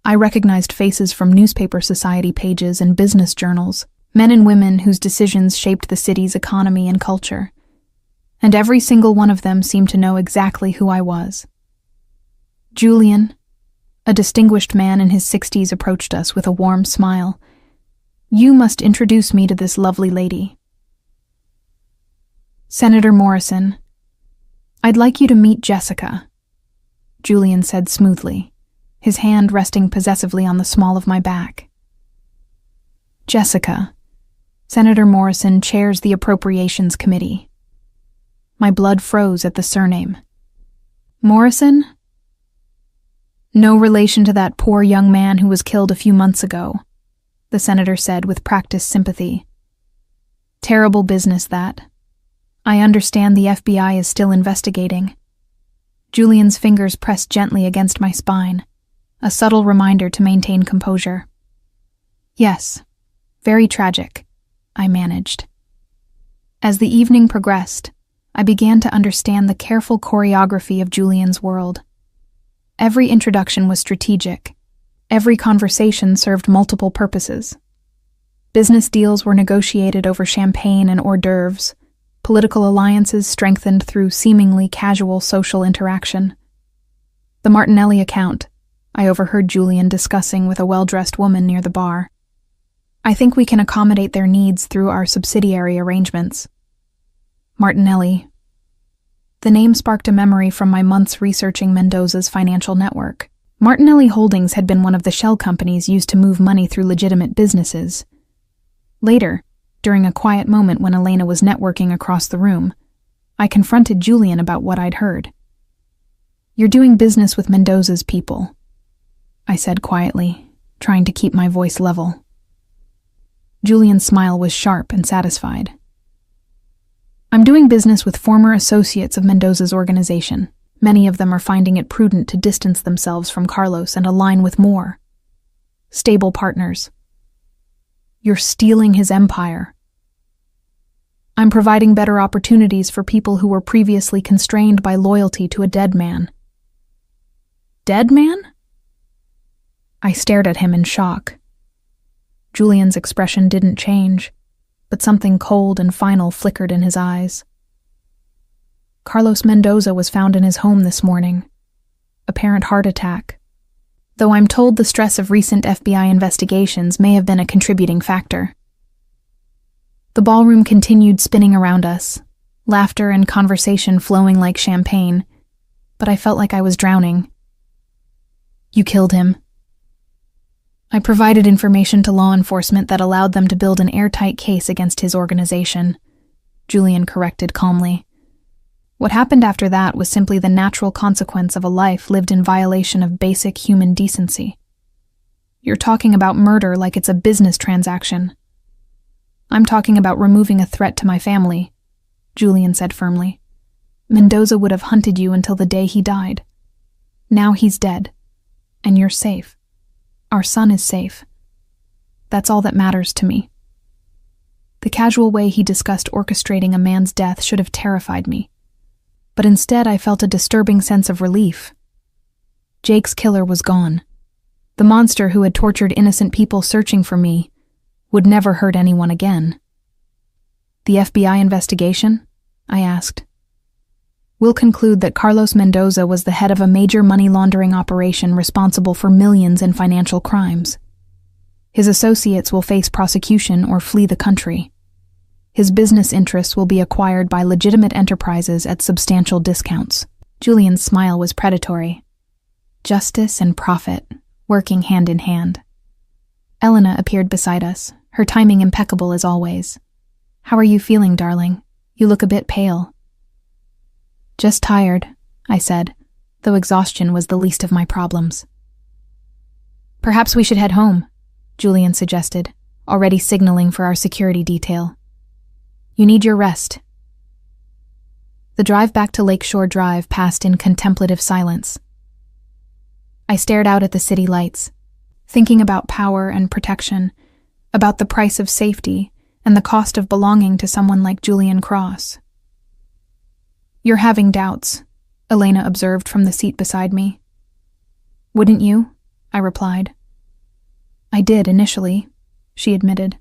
I recognized faces from newspaper society pages and business journals, men and women whose decisions shaped the city's economy and culture. And every single one of them seemed to know exactly who I was. Julian, a distinguished man in his 60s, approached us with a warm smile. "You must introduce me to this lovely lady. Senator Morrison, I'd like you to meet Jessica," Julian said smoothly, his hand resting possessively on the small of my back. "Jessica, Senator Morrison chairs the Appropriations Committee." My blood froze at the surname. "Morrison? No relation to that poor young man who was killed a few months ago," the senator said with practiced sympathy. "Terrible business, that. I understand the FBI is still investigating. Julian's fingers pressed gently against my spine, a subtle reminder to maintain composure. Yes, very tragic, I managed. As the evening progressed, I began to understand the careful choreography of Julian's world. Every introduction was strategic. Every conversation served multiple purposes. Business deals were negotiated over champagne and hors d'oeuvres, political alliances strengthened through seemingly casual social interaction. The Martinelli account, I overheard Julian discussing with a well-dressed woman near the bar. I think we can accommodate their needs through our subsidiary arrangements. Martinelli. The name sparked a memory from my months researching Mendoza's financial network. Martinelli Holdings had been one of the shell companies used to move money through legitimate businesses. Later, during a quiet moment when Elena was networking across the room, I confronted Julian about what I'd heard. "You're doing business with Mendoza's people," I said quietly, trying to keep my voice level. Julian's smile was sharp and satisfied. "I'm doing business with former associates of Mendoza's organization. Many of them are finding it prudent to distance themselves from Carlos and align with more stable partners. You're stealing his empire. I'm providing better opportunities for people who were previously constrained by loyalty to a dead man." "Dead man?" I stared at him in shock. Julian's expression didn't change, but something cold and final flickered in his eyes. "Carlos Mendoza was found in his home this morning. Apparent heart attack. Though I'm told the stress of recent FBI investigations may have been a contributing factor." The ballroom continued spinning around us, laughter and conversation flowing like champagne, but I felt like I was drowning. "You killed him." I provided information to law enforcement that allowed them to build an airtight case against his organization, Julian corrected calmly. What happened after that was simply the natural consequence of a life lived in violation of basic human decency. You're talking about murder like it's a business transaction. "I'm talking about removing a threat to my family," Julian said firmly. "Mendoza would have hunted you until the day he died. Now he's dead, and you're safe. Our son is safe. That's all that matters to me." The casual way he discussed orchestrating a man's death should have terrified me. But instead I felt a disturbing sense of relief. Jake's killer was gone. The monster who had tortured innocent people searching for me would never hurt anyone again. "The FBI investigation?" I asked. "We'll conclude that Carlos Mendoza was the head of a major money laundering operation responsible for millions in financial crimes. His associates will face prosecution or flee the country. His business interests will be acquired by legitimate enterprises at substantial discounts." Julian's smile was predatory. Justice and profit, working hand in hand. Elena appeared beside us, her timing impeccable as always. "How are you feeling, darling? You look a bit pale." "Just tired," I said, though exhaustion was the least of my problems. "Perhaps we should head home," Julian suggested, already signaling for our security detail. "You need your rest." The drive back to Lakeshore Drive passed in contemplative silence. I stared out at the city lights, thinking about power and protection, about the price of safety and the cost of belonging to someone like Julian Cross. "You're having doubts," Elena observed from the seat beside me. "Wouldn't you?" I replied. "I did initially," she admitted.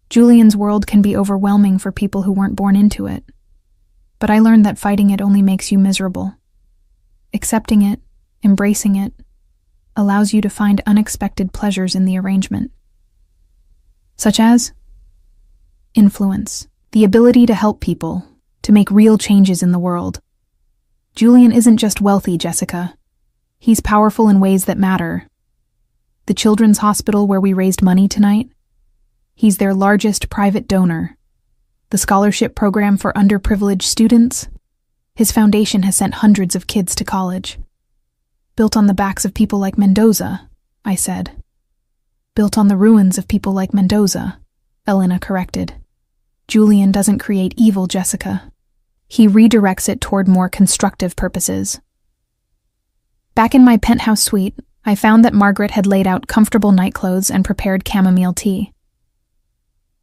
"Julian's world can be overwhelming for people who weren't born into it. But I learned that fighting it only makes you miserable. Accepting it, embracing it, allows you to find unexpected pleasures in the arrangement. Such as influence, the ability to help people, to make real changes in the world. Julian isn't just wealthy, Jessica. He's powerful in ways that matter. The children's hospital where we raised money tonight, he's their largest private donor. The scholarship program for underprivileged students, his foundation has sent hundreds of kids to college. Built on the backs of people like Mendoza, I said. Built on the ruins of people like Mendoza, Elena corrected. Julian doesn't create evil, Jessica. He redirects it toward more constructive purposes. Back in my penthouse suite, I found that Margaret had laid out comfortable nightclothes and prepared chamomile tea.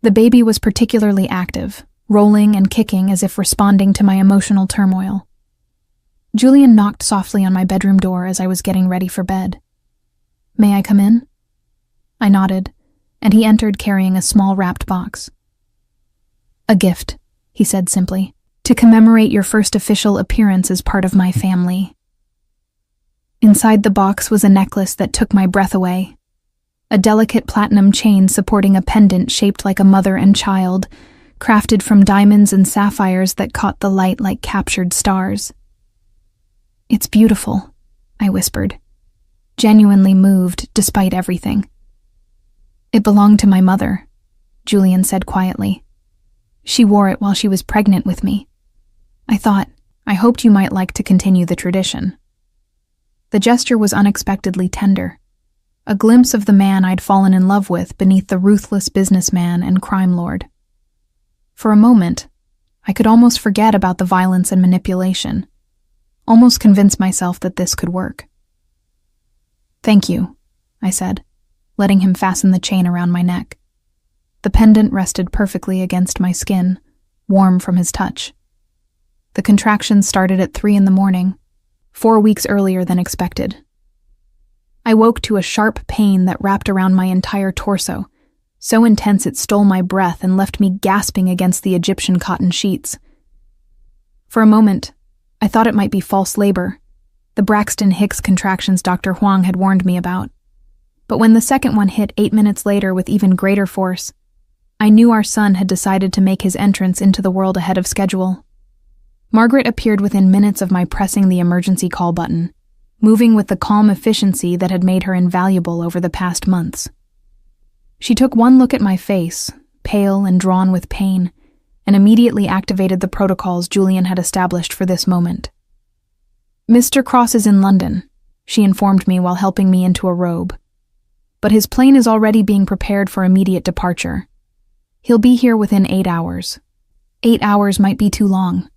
The baby was particularly active, rolling and kicking as if responding to my emotional turmoil. Julian knocked softly on my bedroom door as I was getting ready for bed. "May I come in?" I nodded, and he entered carrying a small wrapped box. "A gift," he said simply, "to commemorate your first official appearance as part of my family." Inside the box was a necklace that took my breath away. A delicate platinum chain supporting a pendant shaped like a mother and child, crafted from diamonds and sapphires that caught the light like captured stars. "It's beautiful," I whispered, genuinely moved despite everything. "It belonged to my mother," Julian said quietly. "She wore it while she was pregnant with me. I hoped you might like to continue the tradition." The gesture was unexpectedly tender, a glimpse of the man I'd fallen in love with beneath the ruthless businessman and crime lord. For a moment, I could almost forget about the violence and manipulation, almost convince myself that this could work. "Thank you," I said, letting him fasten the chain around my neck. The pendant rested perfectly against my skin, warm from his touch. The contractions started at 3 a.m, 4 weeks earlier than expected. I woke to a sharp pain that wrapped around my entire torso, so intense it stole my breath and left me gasping against the Egyptian cotton sheets. For a moment, I thought it might be false labor, the Braxton Hicks contractions Dr. Huang had warned me about. But when the second one hit 8 minutes later with even greater force, I knew our son had decided to make his entrance into the world ahead of schedule. Margaret appeared within minutes of my pressing the emergency call button, moving with the calm efficiency that had made her invaluable over the past months. She took one look at my face, pale and drawn with pain, and immediately activated the protocols Julian had established for this moment. "Mr. Cross is in London," she informed me while helping me into a robe. "But his plane is already being prepared for immediate departure. He'll be here within 8 hours. 8 hours might be too long,"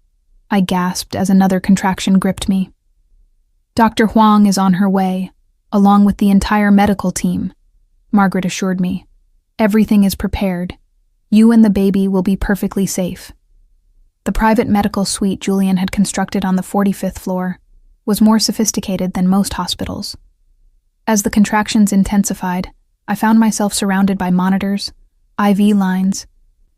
I gasped as another contraction gripped me. "Dr. Huang is on her way, along with the entire medical team," Margaret assured me. "Everything is prepared. You and the baby will be perfectly safe." The private medical suite Julian had constructed on the 45th floor was more sophisticated than most hospitals. As the contractions intensified, I found myself surrounded by monitors, IV lines,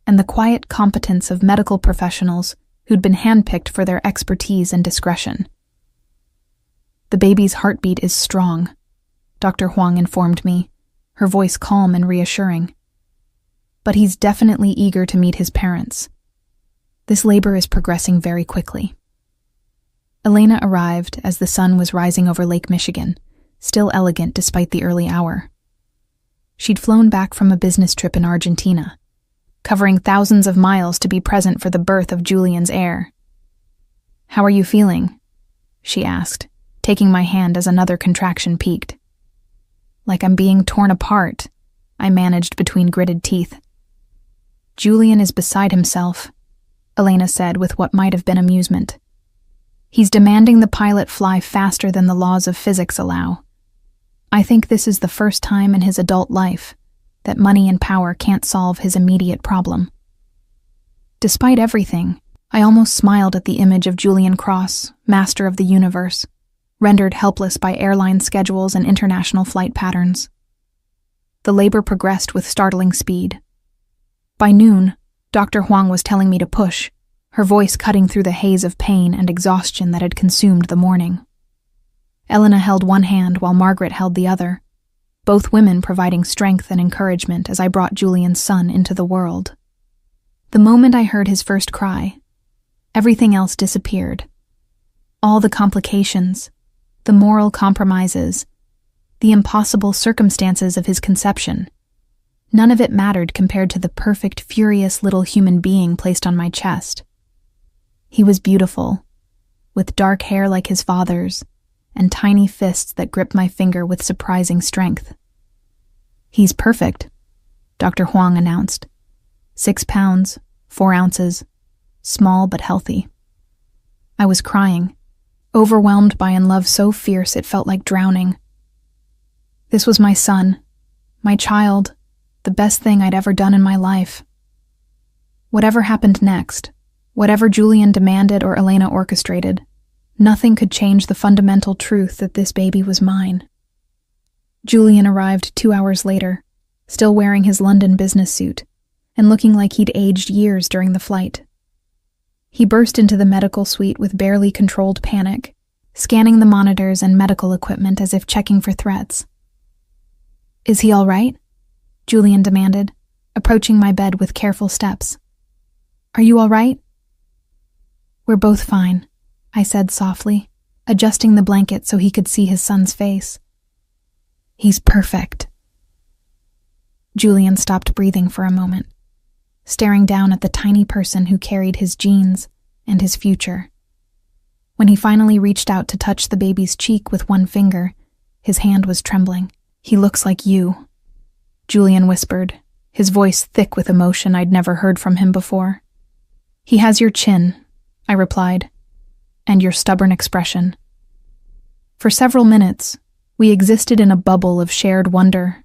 and the quiet competence of medical professionals who'd been handpicked for their expertise and discretion. "The baby's heartbeat is strong," Dr. Huang informed me, her voice calm and reassuring. "But he's definitely eager to meet his parents. This labor is progressing very quickly." Elena arrived as the sun was rising over Lake Michigan, still elegant despite the early hour. She'd flown back from a business trip in Argentina, covering thousands of miles to be present for the birth of Julian's heir. "How are you feeling?" she asked, taking my hand as another contraction peaked. "Like I'm being torn apart," I managed between gritted teeth. "Julian is beside himself," Elena said with what might have been amusement. "He's demanding the pilot fly faster than the laws of physics allow. I think this is the first time in his adult life that money and power can't solve his immediate problem." Despite everything, I almost smiled at the image of Julian Cross, master of the universe, rendered helpless by airline schedules and international flight patterns. The labor progressed with startling speed. By noon, Dr. Huang was telling me to push, her voice cutting through the haze of pain and exhaustion that had consumed the morning. Elena held one hand while Margaret held the other, both women providing strength and encouragement as I brought Julian's son into the world. The moment I heard his first cry, everything else disappeared. All the complications, the moral compromises, the impossible circumstances of his conception. None of it mattered compared to the perfect, furious little human being placed on my chest. He was beautiful, with dark hair like his father's, and tiny fists that gripped my finger with surprising strength. "He's perfect," Dr. Huang announced. 6 pounds, 4 ounces, small but healthy. I was crying, overwhelmed by a love so fierce it felt like drowning. This was my son, my child, the best thing I'd ever done in my life. Whatever happened next, whatever Julian demanded or Elena orchestrated, nothing could change the fundamental truth that this baby was mine. Julian arrived 2 hours later, still wearing his London business suit, and looking like he'd aged years during the flight. He burst into the medical suite with barely controlled panic, scanning the monitors and medical equipment as if checking for threats. "Is he all right?" Julian demanded, approaching my bed with careful steps. "Are you all right?" "We're both fine," I said softly, adjusting the blanket so he could see his son's face. "He's perfect." Julian stopped breathing for a moment, staring down at the tiny person who carried his genes and his future. When he finally reached out to touch the baby's cheek with one finger, his hand was trembling. "He looks like you," Julian whispered, his voice thick with emotion I'd never heard from him before. "He has your chin," I replied, "and your stubborn expression." For several minutes, we existed in a bubble of shared wonder,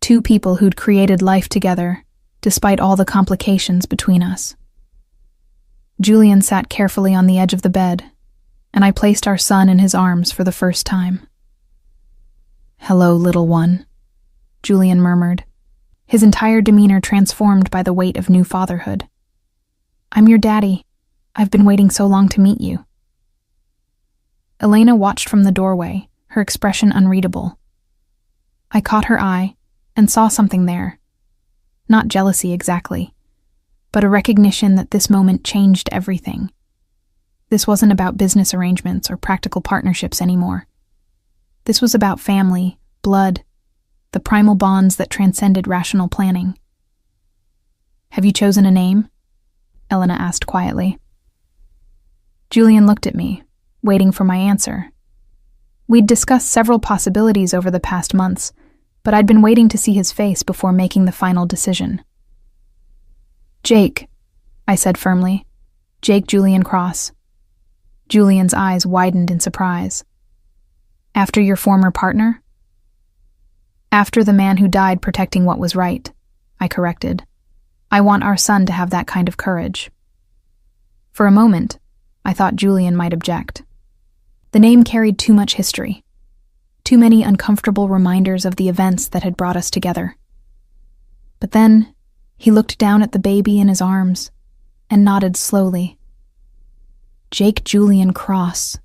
2 people who'd created life together, despite all the complications between us. Julian sat carefully on the edge of the bed, and I placed our son in his arms for the first time. "Hello, little one," Julian murmured, his entire demeanor transformed by the weight of new fatherhood. "I'm your daddy. I've been waiting so long to meet you." Elena watched from the doorway, her expression unreadable. I caught her eye and saw something there. Not jealousy exactly, but a recognition that this moment changed everything. This wasn't about business arrangements or practical partnerships anymore. This was about family, blood, the primal bonds that transcended rational planning. "Have you chosen a name?" Elena asked quietly. Julian looked at me, waiting for my answer. We'd discussed several possibilities over the past months, but I'd been waiting to see his face before making the final decision. "Jake," I said firmly. "Jake Julian Cross." Julian's eyes widened in surprise. "After your former partner?" "After the man who died protecting what was right," I corrected. "I want our son to have that kind of courage." For a moment, I thought Julian might object. The name carried too much history, too many uncomfortable reminders of the events that had brought us together. But then, he looked down at the baby in his arms and nodded slowly. "Jake Julian Cross,"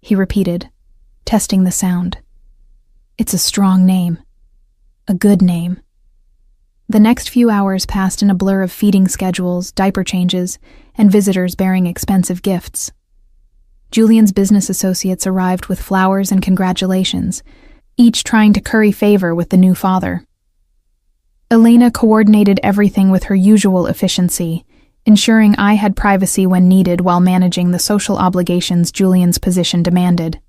he repeated, testing the sound. "It's a strong name. A good name." The next few hours passed in a blur of feeding schedules, diaper changes, and visitors bearing expensive gifts. Julian's business associates arrived with flowers and congratulations, each trying to curry favor with the new father. Elena coordinated everything with her usual efficiency, ensuring I had privacy when needed while managing the social obligations Julian's position demanded.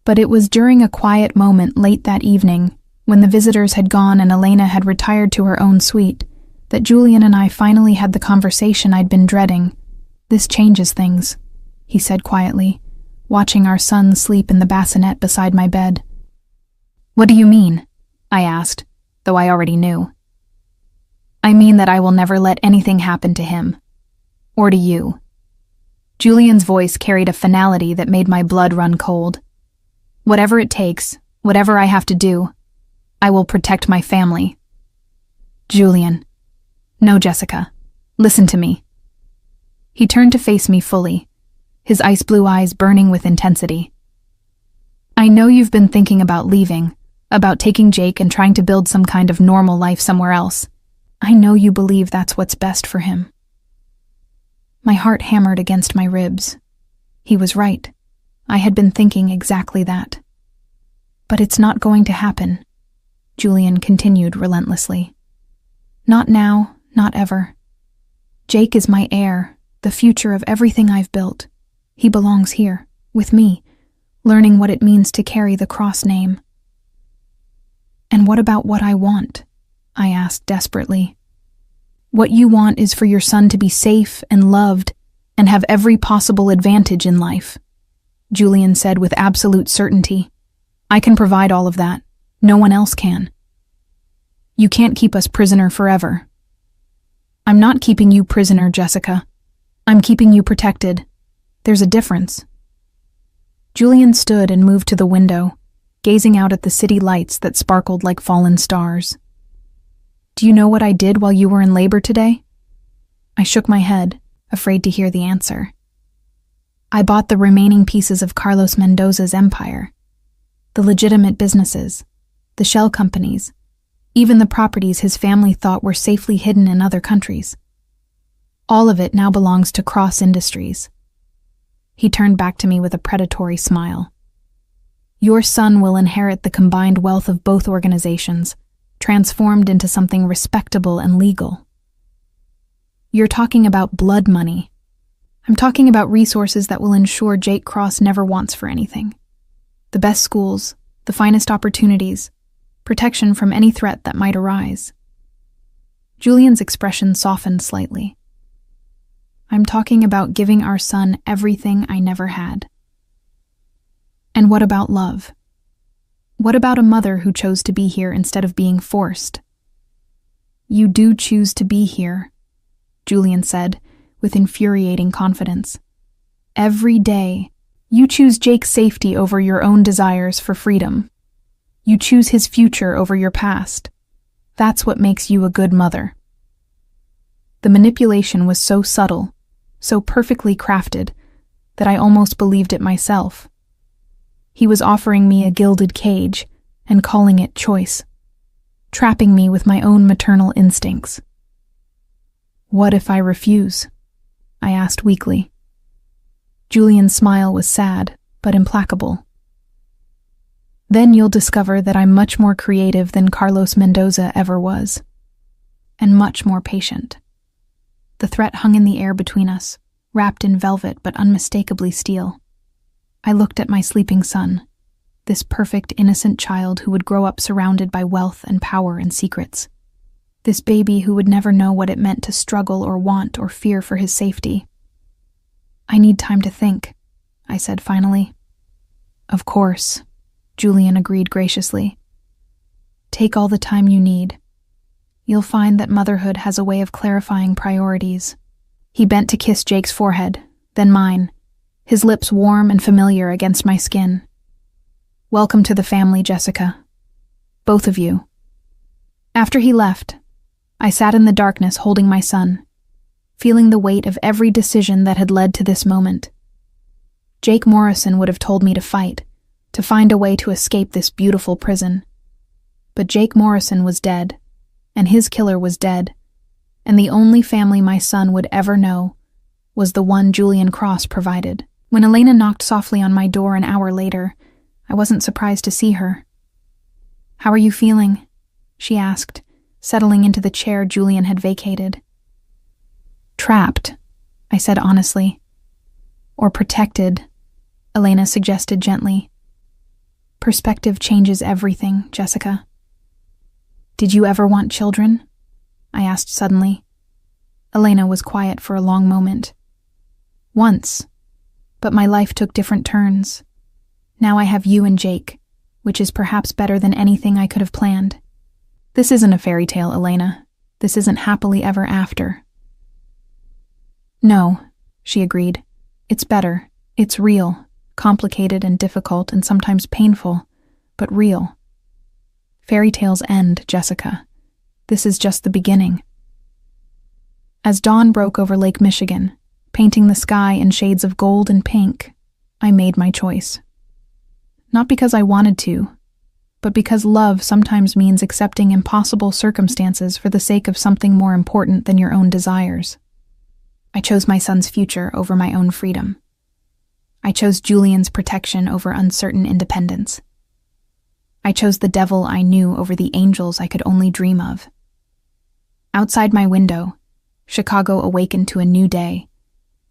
But it was during a quiet moment late that evening, when the visitors had gone and Elena had retired to her own suite, that Julian and I finally had the conversation I'd been dreading. "This changes things," he said quietly, watching our son sleep in the bassinet beside my bed. "What do you mean?" I asked, though I already knew. "I mean that I will never let anything happen to him. Or to you." Julian's voice carried a finality that made my blood run cold. "Whatever it takes, whatever I have to do, I will protect my family." "Julian." "No, Jessica. Listen to me." He turned to face me fully, his ice blue eyes burning with intensity. "I know you've been thinking about leaving, about taking Jake and trying to build some kind of normal life somewhere else. I know you believe that's what's best for him." My heart hammered against my ribs. He was right. I had been thinking exactly that. "But it's not going to happen," Julian continued relentlessly. "Not now, not ever. Jake is my heir, the future of everything I've built. He belongs here, with me, learning what it means to carry the Cross name." "And what about what I want?" I asked desperately. What you want is for your son to be safe and loved and have every possible advantage in life, Julian said with absolute certainty. I can provide all of that. No one else can. You can't keep us prisoner forever. I'm not keeping you prisoner, Jessica. I'm keeping you protected. There's a difference. Julian stood and moved to the window, gazing out at the city lights that sparkled like fallen stars. Do you know what I did while you were in labor today? I shook my head, afraid to hear the answer. I bought the remaining pieces of Carlos Mendoza's empire. The legitimate businesses, the shell companies, even the properties his family thought were safely hidden in other countries. All of it now belongs to Cross Industries. He turned back to me with a predatory smile. Your son will inherit the combined wealth of both organizations, transformed into something respectable and legal. You're talking about blood money. I'm talking about resources that will ensure Jake Cross never wants for anything. The best schools, the finest opportunities, protection from any threat that might arise. Julian's expression softened slightly. I'm talking about giving our son everything I never had. And what about love? What about a mother who chose to be here instead of being forced? You do choose to be here, Julian said, with infuriating confidence. Every day, you choose Jake's safety over your own desires for freedom. You choose his future over your past. That's what makes you a good mother. The manipulation was so subtle, so perfectly crafted, that I almost believed it myself. He was offering me a gilded cage and calling it choice, trapping me with my own maternal instincts. What if I refuse? I asked weakly. Julian's smile was sad, but implacable. Then you'll discover that I'm much more creative than Carlos Mendoza ever was, and much more patient. The threat hung in the air between us, wrapped in velvet but unmistakably steel. I looked at my sleeping son, this perfect, innocent child who would grow up surrounded by wealth and power and secrets. This baby who would never know what it meant to struggle or want or fear for his safety. I need time to think, I said finally. Of course, Julian agreed graciously. Take all the time you need. You'll find that motherhood has a way of clarifying priorities. He bent to kiss Jake's forehead, then mine, his lips warm and familiar against my skin. Welcome to the family, Jessica. Both of you. After he left, I sat in the darkness holding my son, feeling the weight of every decision that had led to this moment. Jake Morrison would have told me to fight, to find a way to escape this beautiful prison. But Jake Morrison was dead, and his killer was dead, and the only family my son would ever know was the one Julian Cross provided. When Elena knocked softly on my door an hour later, I wasn't surprised to see her. How are you feeling? She asked, settling into the chair Julian had vacated. Trapped, I said honestly. Or protected, Elena suggested gently. Perspective changes everything, Jessica. Did you ever want children? I asked suddenly. Elena was quiet for a long moment. Once, but my life took different turns. Now I have you and Jake, which is perhaps better than anything I could have planned. This isn't a fairy tale, Elena. This isn't happily ever after. No, she agreed. It's better. It's real, complicated and difficult and sometimes painful, but real. Fairy tales end, Jessica. This is just the beginning. As dawn broke over Lake Michigan, painting the sky in shades of gold and pink, I made my choice. Not because I wanted to, but because love sometimes means accepting impossible circumstances for the sake of something more important than your own desires. I chose my son's future over my own freedom. I chose Julian's protection over uncertain independence. I chose the devil I knew over the angels I could only dream of. Outside my window, Chicago awakened to a new day.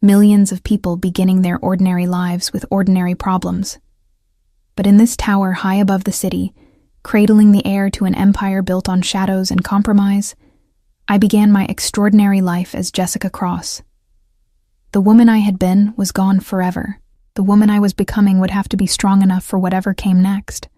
Millions of people beginning their ordinary lives with ordinary problems. But in this tower high above the city, cradling the air to an empire built on shadows and compromise, I began my extraordinary life as Jessica Cross. The woman I had been was gone forever. The woman I was becoming would have to be strong enough for whatever came next.